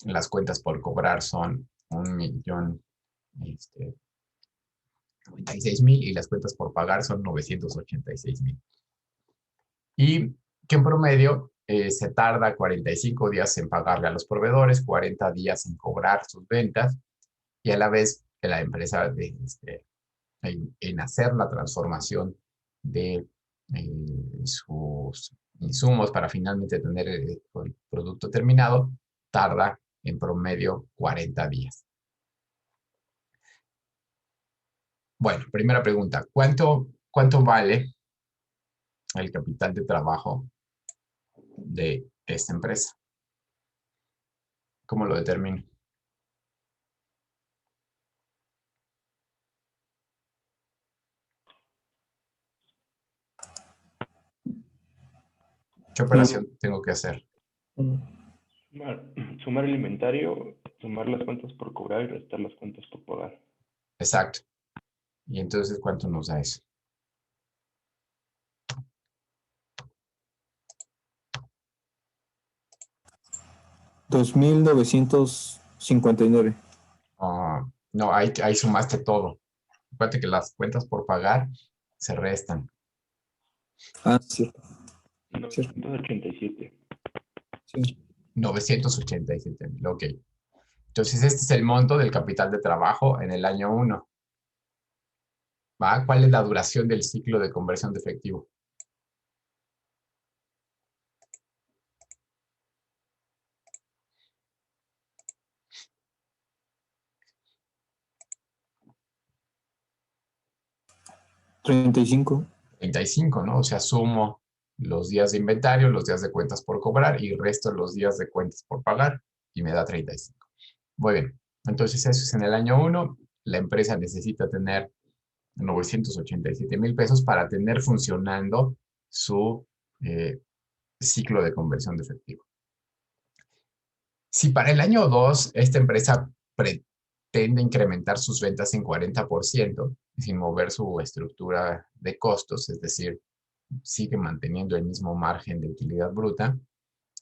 Speaker 1: las cuentas por cobrar son 1,96,000 y las cuentas por pagar son 986,000. Y que en promedio se tarda 45 días en pagarle a los proveedores, 40 días en cobrar sus ventas y a la vez que la empresa en hacer la transformación de sus insumos para finalmente tener el producto terminado, tarda en promedio 40 días. Bueno, primera pregunta, ¿cuánto vale el capital de trabajo de esta empresa? ¿Cómo lo determino? ¿Qué operación tengo que hacer?
Speaker 12: Sumar el inventario, sumar las cuentas por cobrar y restar las cuentas por pagar.
Speaker 1: Exacto. Y entonces, ¿cuánto nos da eso?
Speaker 7: $2,959.
Speaker 1: No, ahí sumaste todo. Acuérdate que las cuentas por pagar se restan.
Speaker 7: Ah, sí.
Speaker 12: 987.
Speaker 7: Sí.
Speaker 1: 987,000, ok. Entonces, este es el monto del capital de trabajo en el año 1. ¿Va? ¿Cuál es la duración del ciclo de conversión de efectivo?
Speaker 7: $35.
Speaker 1: 35, ¿no? O sea, sumo los días de inventario, los días de cuentas por cobrar y resto los días de cuentas por pagar y me da 35. Muy bien. Entonces, eso es en el año 1. La empresa necesita tener 987,000 pesos para tener funcionando su ciclo de conversión de efectivo. Si para el año 2 esta empresa pretende incrementar sus ventas en 40%, sin mover su estructura de costos, es decir, sigue manteniendo el mismo margen de utilidad bruta,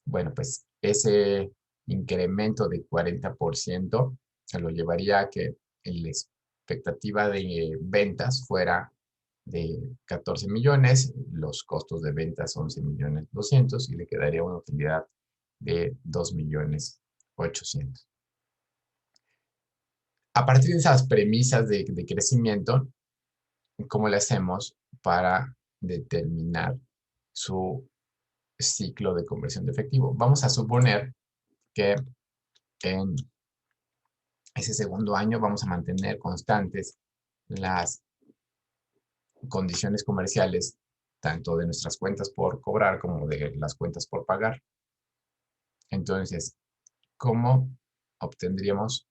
Speaker 1: bueno, pues ese incremento de 40% se lo llevaría a que la expectativa de ventas fuera de 14 millones, los costos de ventas 11 millones 200 y le quedaría una utilidad de 2 millones 800. A partir de esas premisas de crecimiento, ¿cómo le hacemos para determinar su ciclo de conversión de efectivo? Vamos a suponer que en ese segundo año vamos a mantener constantes las condiciones comerciales, tanto de nuestras cuentas por cobrar como de las cuentas por pagar. Entonces, ¿cómo obtendríamos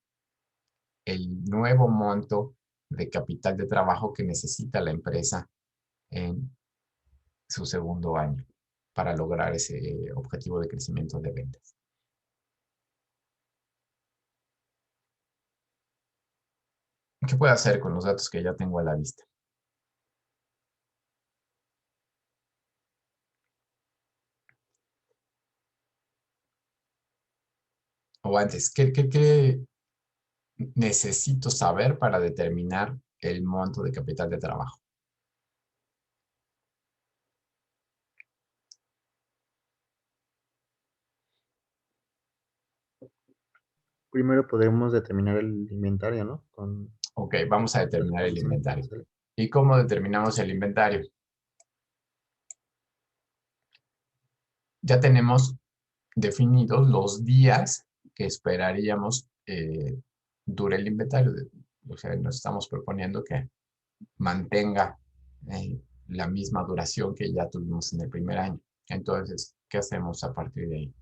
Speaker 1: el nuevo monto de capital de trabajo que necesita la empresa en su segundo año para lograr ese objetivo de crecimiento de ventas? ¿Qué puedo hacer con los datos que ya tengo a la vista? O antes, ¿qué necesito saber para determinar el monto de capital de trabajo?
Speaker 13: Primero podremos determinar el inventario, ¿no?
Speaker 1: Ok, vamos a determinar el
Speaker 13: condiciones
Speaker 1: inventario.
Speaker 13: comerciales.
Speaker 1: ¿Y cómo determinamos el inventario? Ya tenemos definidos los días que esperaríamos dure el inventario. O sea, nos estamos proponiendo que mantenga la misma duración que ya tuvimos en el primer año. Entonces, ¿qué hacemos a partir de ahí?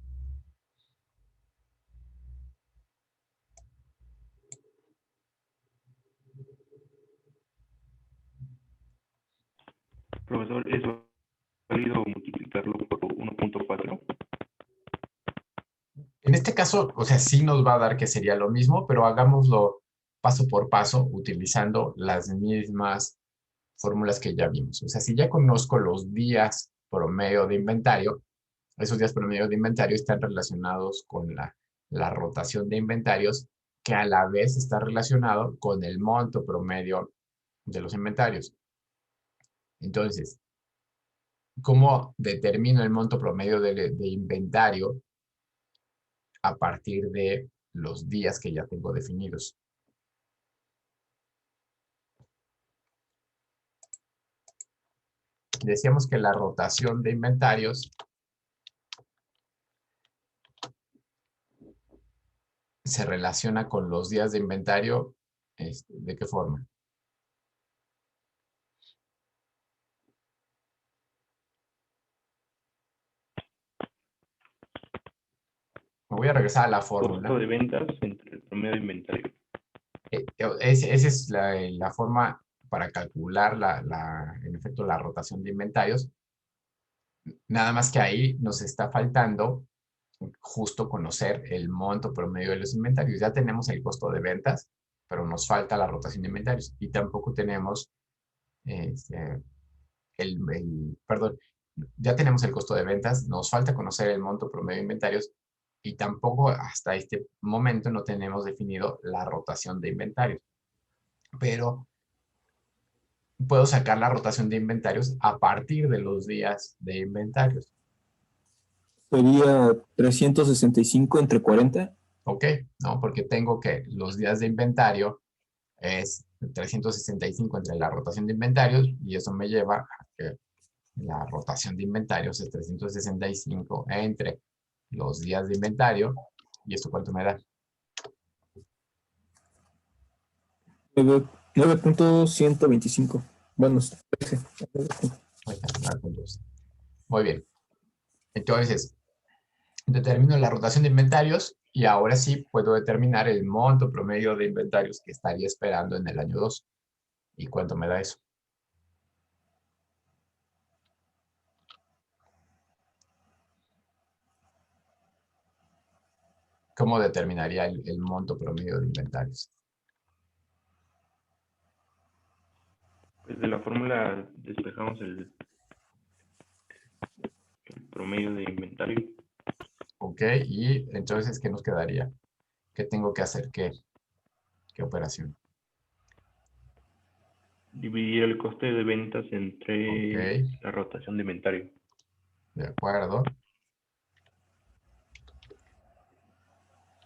Speaker 12: Profesor, ¿es válido multiplicarlo por 1.4?
Speaker 1: En este caso, o sea, sí nos va a dar que sería lo mismo, pero hagámoslo paso por paso utilizando las mismas fórmulas que ya vimos. O sea, si ya conozco los días promedio de inventario, esos días promedio de inventario están relacionados con la rotación de inventarios, que a la vez está relacionado con el monto promedio de los inventarios. Entonces, ¿cómo determino el monto promedio de inventario a partir de los días que ya tengo definidos? Decíamos que la rotación de inventarios se relaciona con los días de inventario. ¿De qué forma? Me voy a regresar a la fórmula.
Speaker 12: Costo de ventas entre el promedio de inventario.
Speaker 1: Esa es la forma para calcular, en efecto, la rotación de inventarios. Nada más que ahí nos está faltando justo conocer el monto promedio de los inventarios. Ya tenemos el costo de ventas, pero nos falta la rotación de inventarios. Y tampoco tenemos perdón, ya tenemos el costo de ventas, nos falta conocer el monto promedio de inventarios y tampoco hasta este momento no tenemos definido la rotación de inventarios. Pero puedo sacar la rotación de inventarios a partir de los días de inventarios.
Speaker 7: Sería 365 entre 40.
Speaker 1: Ok, ¿no? Porque tengo que los días de inventario es 365 entre la rotación de inventarios y eso me lleva a que la rotación de inventarios es 365 entre los días de inventario. ¿Y esto cuánto me da?
Speaker 7: 9.125. Bueno, 13.
Speaker 1: Muy bien. Entonces, determino la rotación de inventarios y ahora sí puedo determinar el monto promedio de inventarios que estaría esperando en el año 2. ¿Y cuánto me da eso? ¿Cómo determinaría el monto promedio de inventarios?
Speaker 12: de la fórmula despejamos el promedio de inventario.
Speaker 1: Ok, y entonces, ¿qué nos quedaría? ¿Qué tengo que hacer? ¿Qué operación?
Speaker 12: Dividir el coste de ventas entre
Speaker 1: Ok,
Speaker 12: la rotación de inventario.
Speaker 1: de acuerdo.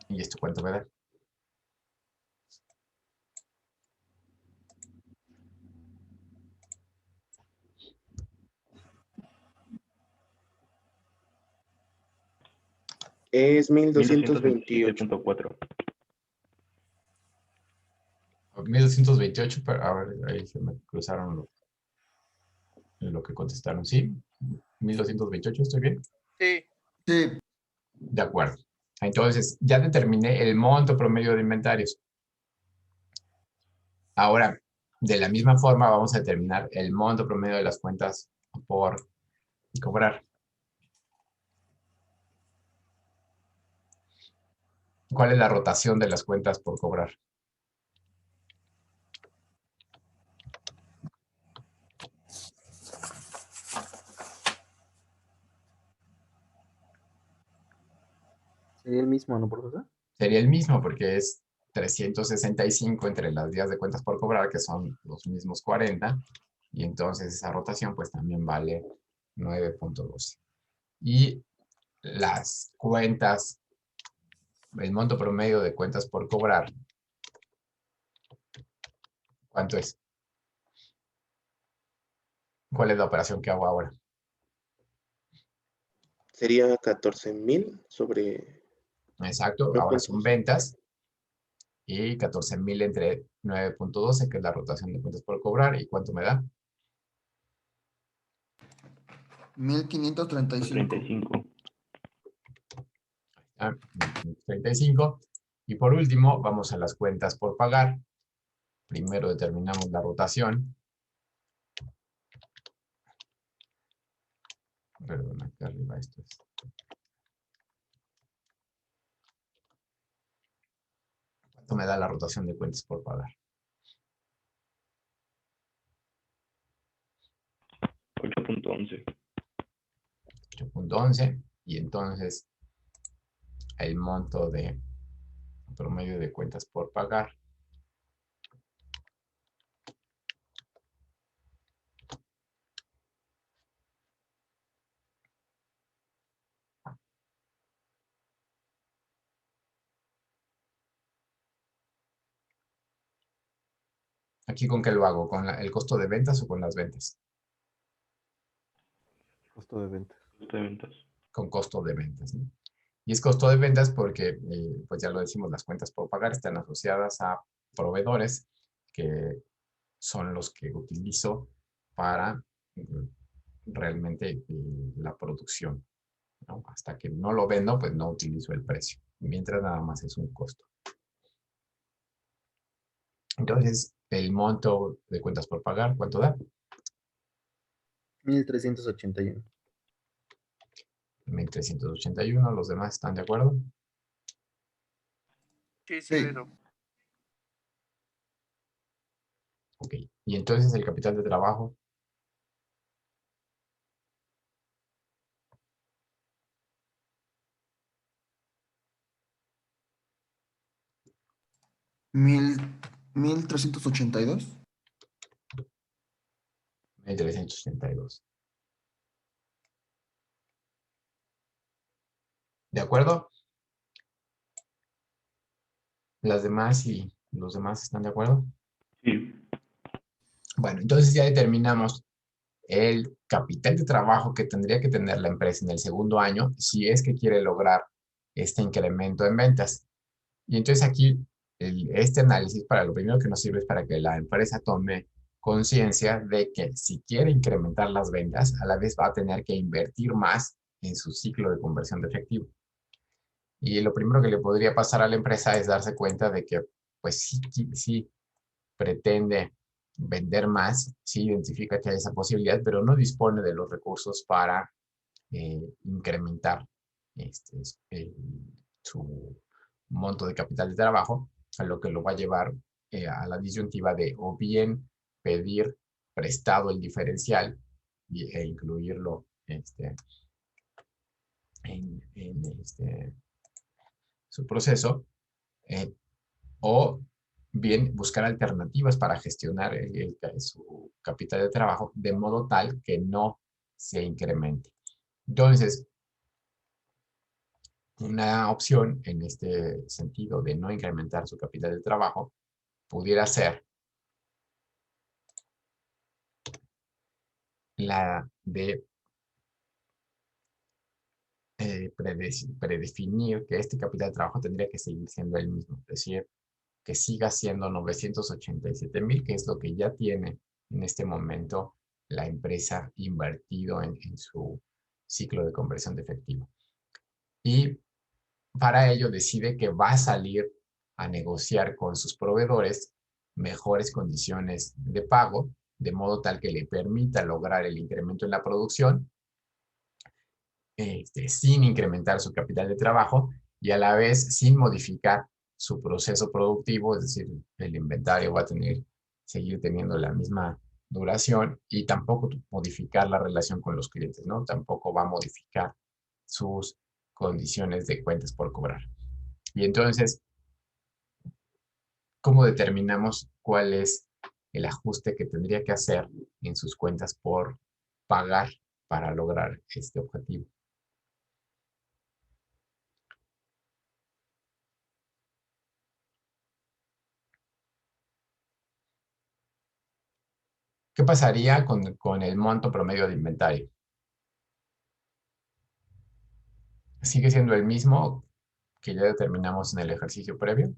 Speaker 1: ¿Y esto cuánto me da?
Speaker 2: Es 1228.
Speaker 12: 1227.4.
Speaker 1: 1228, pero a ver, ahí se me cruzaron lo que contestaron. ¿Sí? 1228, ¿estoy bien?
Speaker 10: Sí. Sí.
Speaker 1: De acuerdo. Entonces, ya determiné el monto promedio de inventarios. Ahora, de la misma forma, vamos a determinar el monto promedio de las cuentas por cobrar. ¿Cuál es la rotación de las cuentas por cobrar?
Speaker 13: Sería el mismo, ¿no, profesor?
Speaker 1: Sería el mismo porque es 365 entre las días de cuentas por cobrar, que son los mismos 40, y entonces esa rotación pues también vale 9.12. Y las cuentas, el monto promedio de cuentas por cobrar, ¿cuánto es? ¿Cuál es la operación que hago ahora?
Speaker 2: Sería 14,000 sobre...
Speaker 1: Exacto, ahora son ventas, y 14,000 entre 9.12, que es la rotación de cuentas por cobrar, ¿y cuánto me da?
Speaker 10: 1535.
Speaker 1: 35. Y por último, vamos a las cuentas por pagar. Primero determinamos la rotación. Perdón, aquí arriba esto es. ¿Cuánto me da la rotación de cuentas por pagar?
Speaker 12: 8.11.
Speaker 1: 8.11. Y entonces, el monto de promedio de cuentas por pagar. ¿Aquí con qué lo hago? ¿Con el costo de ventas o con las ventas?
Speaker 5: Costo de ventas.
Speaker 12: Costo de ventas.
Speaker 1: Con costo de ventas, ¿no? Y es costo de ventas porque, pues ya lo decimos, las cuentas por pagar están asociadas a proveedores que son los que utilizo para realmente la producción, ¿no? Hasta que no lo vendo, pues no utilizo el precio, mientras nada más es un costo. Entonces, el monto de cuentas por pagar, ¿cuánto da?
Speaker 13: 1381.
Speaker 1: 1381, ¿los demás están de acuerdo?
Speaker 10: Sí.
Speaker 1: Ok, y entonces el capital de trabajo.
Speaker 10: Mil 1382.
Speaker 1: 1382. ¿De acuerdo? ¿Las demás y los demás están de acuerdo?
Speaker 12: Sí.
Speaker 1: Bueno, entonces ya determinamos el capital de trabajo que tendría que tener la empresa en el segundo año si es que quiere lograr este incremento en ventas. Y entonces aquí este análisis para lo primero que nos sirve es para que la empresa tome conciencia de que si quiere incrementar las ventas, a la vez va a tener que invertir más en su ciclo de conversión de efectivo. Y lo primero que le podría pasar a la empresa es darse cuenta de que pues sí pretende vender más, sí identifica que hay esa posibilidad, pero no dispone de los recursos para incrementar su monto de capital de trabajo, a lo que lo va a llevar a la disyuntiva de o bien pedir prestado el diferencial e incluirlo en su proceso, o bien buscar alternativas para gestionar su capital de trabajo de modo tal que no se incremente. Entonces, una opción en este sentido de no incrementar su capital de trabajo pudiera ser la de predefinir que este capital de trabajo tendría que seguir siendo el mismo, es decir, que siga siendo 987,000, que es lo que ya tiene en este momento la empresa invertido en su ciclo de conversión de efectivo. Y para ello decide que va a salir a negociar con sus proveedores mejores condiciones de pago, de modo tal que le permita lograr el incremento en la producción sin incrementar su capital de trabajo y a la vez sin modificar su proceso productivo, es decir, el inventario va a seguir teniendo la misma duración y tampoco modificar la relación con los clientes, ¿no? Tampoco va a modificar sus condiciones de cuentas por cobrar. Y entonces, ¿cómo determinamos cuál es el ajuste que tendría que hacer en sus cuentas por pagar para lograr este objetivo? ¿Qué pasaría con el monto promedio de inventario? ¿Sigue siendo el mismo que ya determinamos en el ejercicio previo?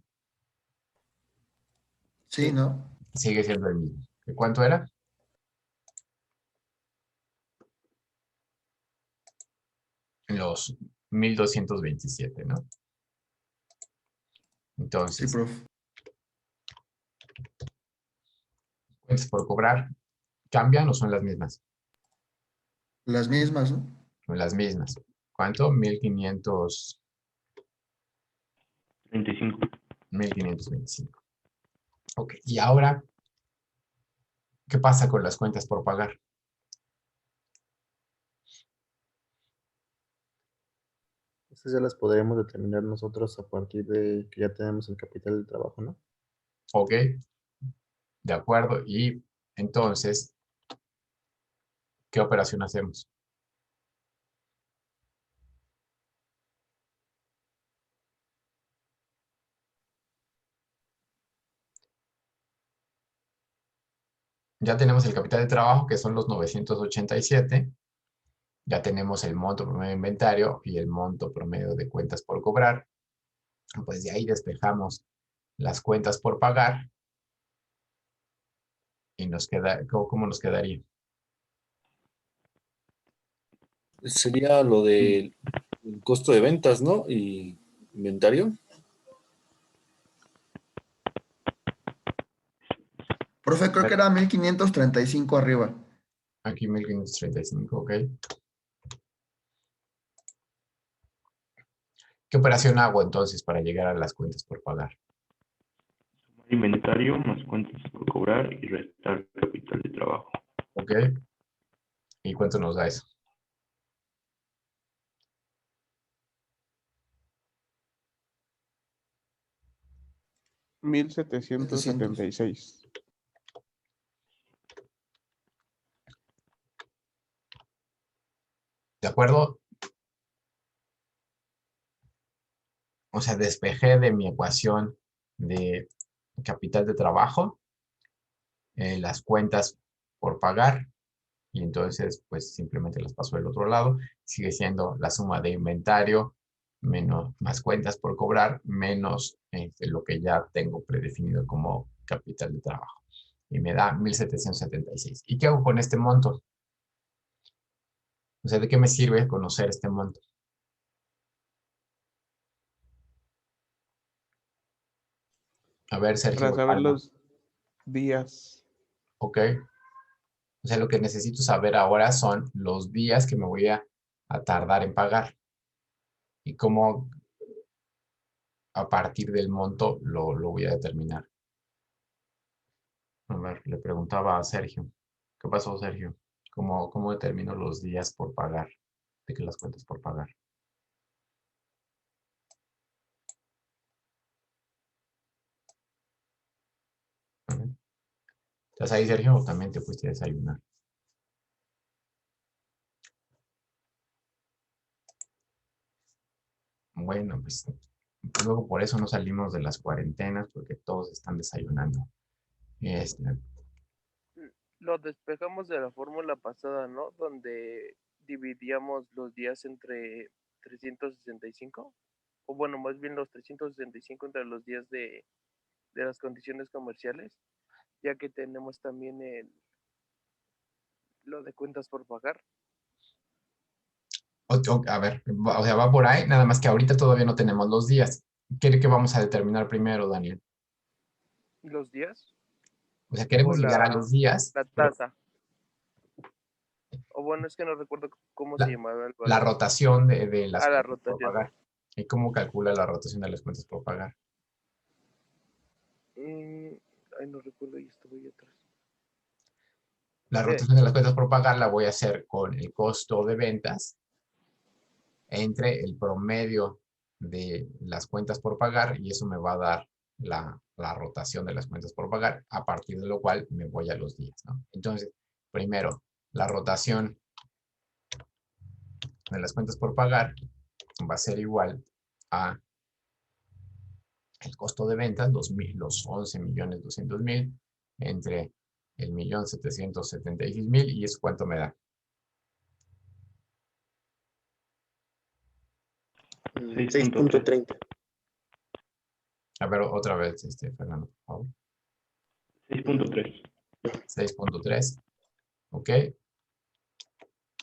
Speaker 10: Sí, ¿no?
Speaker 1: Sigue siendo el mismo. ¿De cuánto era? Los 1,227, ¿no? Entonces,
Speaker 10: Sí, prof.
Speaker 1: cuentas por cobrar, ¿cambian o son las mismas?
Speaker 10: Las mismas, ¿no?
Speaker 1: Son las mismas. ¿Cuánto? 1,500.
Speaker 12: 25.
Speaker 1: 1,525. Ok, y ahora, ¿qué pasa con las cuentas por pagar?
Speaker 13: Estas ya las podremos determinar nosotros a partir de que ya tenemos el capital del trabajo, ¿no?
Speaker 1: Ok, de acuerdo. Y entonces, ¿qué operación hacemos? Ya tenemos el capital de trabajo, que son los 987. Ya tenemos el monto promedio de inventario y el monto promedio de cuentas por cobrar. Pues de ahí despejamos las cuentas por pagar y nos queda, ¿cómo nos quedaría?
Speaker 8: Sería lo del costo de ventas, ¿no? Y inventario.
Speaker 10: Profe, creo que era 1535 arriba.
Speaker 1: Aquí 1,535, ok. ¿Qué operación hago entonces para llegar a las cuentas por pagar?
Speaker 12: Inventario más cuentas por cobrar y restar capital de trabajo.
Speaker 1: Ok. ¿Y cuánto nos da eso?
Speaker 3: $1,776.
Speaker 1: ¿De acuerdo? O sea, despejé de mi ecuación de capital de trabajo las cuentas por pagar y entonces pues simplemente las paso del otro lado. Sigue siendo la suma de inventario menos más cuentas por cobrar menos lo que ya tengo predefinido como capital de trabajo. Y me da 1,776. ¿Y qué hago con este monto? O sea, ¿de qué me sirve conocer este monto? A ver, Sergio.
Speaker 3: Para saber
Speaker 1: Alma.
Speaker 3: los días.
Speaker 1: Ok. O sea, lo que necesito saber ahora son los días que me voy a tardar en pagar. Y cómo a partir del monto lo voy a determinar. A ver, le preguntaba a Sergio. ¿Qué pasó, Sergio? ¿Cómo determino los días por pagar? De que las cuentas por pagar. ¿Estás ahí, Sergio? ¿O también te fuiste a desayunar? Bueno, pues luego por eso no salimos de las cuarentenas, porque todos están desayunando.
Speaker 14: Lo despejamos de la fórmula pasada, ¿no? Donde dividíamos los días entre 365, o bueno, más bien los 365 entre los días de las condiciones comerciales, ya que tenemos también lo de cuentas por pagar.
Speaker 1: A ver, o sea, va por ahí, nada más que ahorita todavía no tenemos los días. ¿Qué vamos a determinar primero, Daniel?
Speaker 14: ¿Los días?
Speaker 1: O sea, queremos llegar a los días.
Speaker 14: La tasa. O bueno, es que no recuerdo cómo se llamaba.
Speaker 1: La rotación de las
Speaker 14: la
Speaker 1: cuentas por
Speaker 14: rotación.
Speaker 1: pagar. ¿Y cómo calcula la rotación de las cuentas por pagar?
Speaker 14: Ay, no recuerdo, y estoy atrás.
Speaker 1: La rotación de las cuentas por pagar la voy a hacer con el costo de ventas entre el promedio de las cuentas por pagar, y eso me va a dar la rotación de las cuentas por pagar, a partir de lo cual me voy a los días, ¿no? Entonces, primero, la rotación de las cuentas por pagar va a ser igual a el costo de ventas, los 11.200.000, entre el 1.776.000, y eso ¿cuánto me da?
Speaker 2: 6.30.
Speaker 1: A ver, otra vez, Fernando, por favor.
Speaker 12: 6.3.
Speaker 1: 6.3. Ok.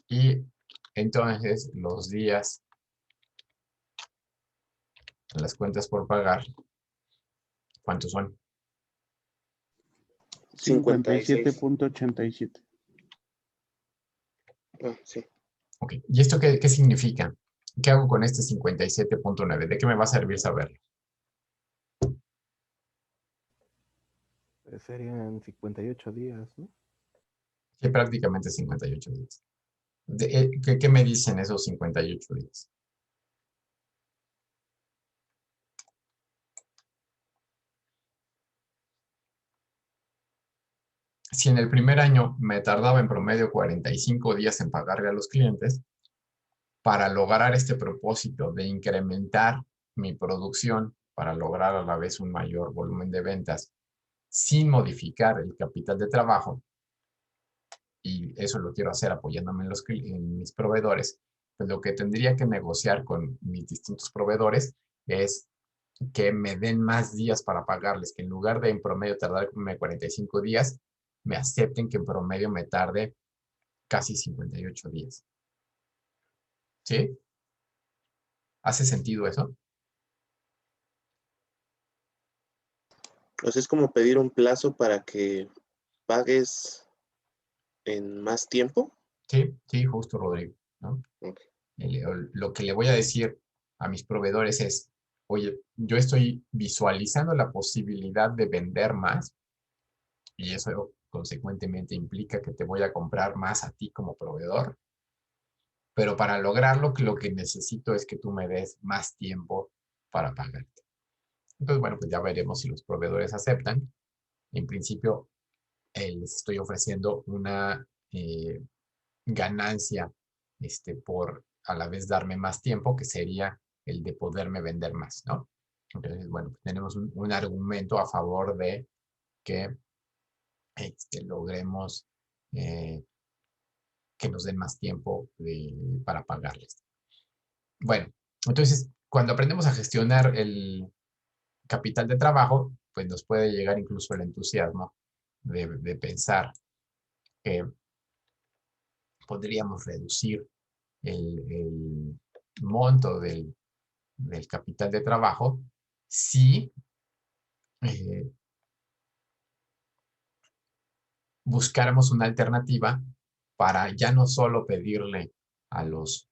Speaker 1: Y entonces los días de las cuentas por pagar, ¿cuántos son?
Speaker 3: 57.87.
Speaker 2: Sí.
Speaker 1: Ok. ¿Y esto qué significa? ¿Qué hago con este 57.9? ¿De qué me va a servir saberlo?
Speaker 5: Serían 58 días, ¿no?
Speaker 1: Sí, prácticamente 58 días. ¿Qué me dicen esos 58 días? Si en el primer año me tardaba en promedio 45 días en pagarle a los clientes, para lograr este propósito de incrementar mi producción, para lograr a la vez un mayor volumen de ventas, sin modificar el capital de trabajo, y eso lo quiero hacer apoyándome en mis proveedores, pues lo que tendría que negociar con mis distintos proveedores es que me den más días para pagarles, que en lugar de en promedio tardarme 45 días, me acepten que en promedio me tarde casi 58 días. ¿Sí? ¿Hace sentido eso?
Speaker 2: Entonces es como pedir un plazo para que pagues en más tiempo.
Speaker 1: Sí, justo, Rodrigo, ¿no?
Speaker 2: Okay.
Speaker 1: Lo que le voy a decir a mis proveedores es, oye, yo estoy visualizando la posibilidad de vender más, y eso consecuentemente implica que te voy a comprar más a ti como proveedor, pero para lograrlo lo que necesito es que tú me des más tiempo para pagarte. Entonces, bueno, pues ya veremos si los proveedores aceptan. En principio, les estoy ofreciendo una ganancia por a la vez darme más tiempo, que sería el de poderme vender más, ¿no? Entonces, bueno, tenemos un argumento a favor de que logremos que nos den más tiempo para pagarles. Bueno, entonces, cuando aprendemos a gestionar el capital de trabajo, pues nos puede llegar incluso el entusiasmo de pensar que podríamos reducir el monto del capital de trabajo si buscáramos una alternativa para ya no solo pedirle a los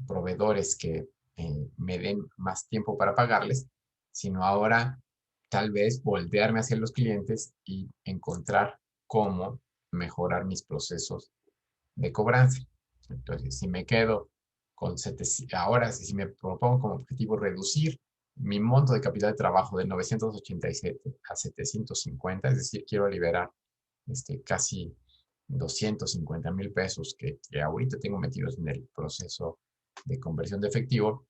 Speaker 1: proveedores que me den más tiempo para pagarles, sino ahora tal vez voltearme hacia los clientes y encontrar cómo mejorar mis procesos de cobranza. Entonces, si me quedo con 700, ahora si me propongo como objetivo reducir mi monto de capital de trabajo de 987 a 750, es decir, quiero liberar casi 250,000 pesos que ahorita tengo metidos en el proceso de conversión de efectivo.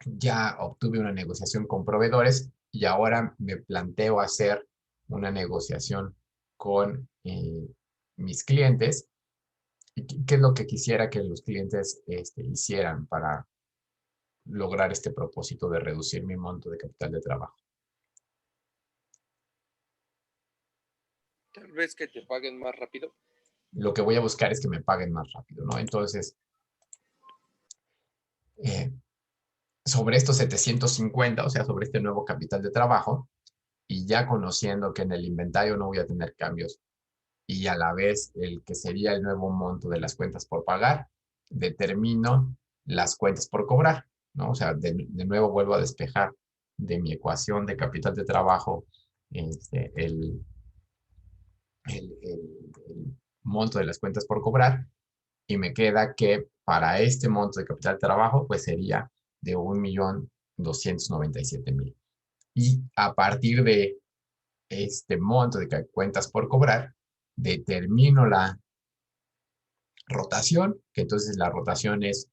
Speaker 1: Ya obtuve una negociación con proveedores y ahora me planteo hacer una negociación con mis clientes. ¿Y qué es lo que quisiera que los clientes hicieran para lograr este propósito de reducir mi monto de capital de trabajo?
Speaker 14: Tal vez que te paguen más rápido.
Speaker 1: Lo que voy a buscar es que me paguen más rápido, ¿no? Entonces, sobre estos 750, o sea, sobre este nuevo capital de trabajo, y ya conociendo que en el inventario no voy a tener cambios, y a la vez el que sería el nuevo monto de las cuentas por pagar, determino las cuentas por cobrar, ¿no? O sea, de nuevo vuelvo a despejar de mi ecuación de capital de trabajo el monto de las cuentas por cobrar, y me queda que para este monto de capital de trabajo, pues sería de 1,297,000. Y a partir de este monto de cuentas por cobrar, determino la rotación, que entonces la rotación es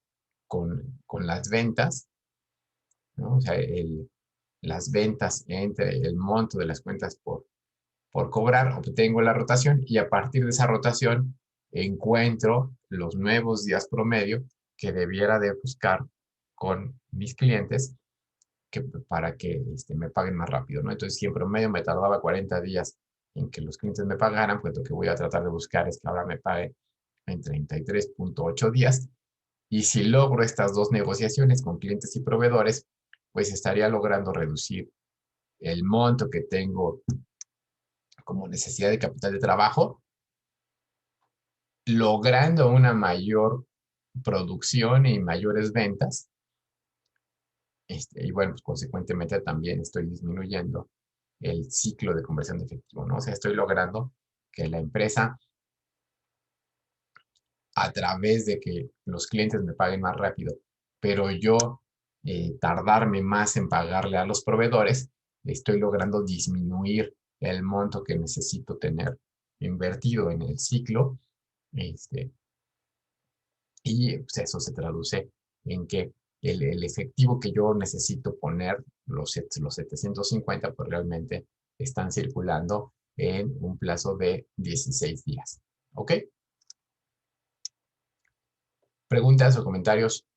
Speaker 1: con las ventas, ¿no? O sea, las ventas entre el monto de las cuentas por cobrar, obtengo la rotación, y a partir de esa rotación encuentro los nuevos días promedio que debiera de buscar con mis clientes para que me paguen más rápido, ¿no? Entonces, si en promedio me tardaba 40 días en que los clientes me pagaran, pues lo que voy a tratar de buscar es que ahora me paguen en 33.8 días. Y si logro estas dos negociaciones con clientes y proveedores, pues estaría logrando reducir el monto que tengo como necesidad de capital de trabajo, logrando una mayor producción y mayores ventas. Y bueno, pues consecuentemente también estoy disminuyendo el ciclo de conversión de efectivo, ¿no? O sea, estoy logrando que la empresa, a través de que los clientes me paguen más rápido, pero yo tardarme más en pagarle a los proveedores, estoy logrando disminuir el monto que necesito tener invertido en el ciclo. Y pues eso se traduce en que el efectivo que yo necesito poner, los 750, pues realmente están circulando en un plazo de 16 días. ¿Ok? ¿Preguntas o comentarios?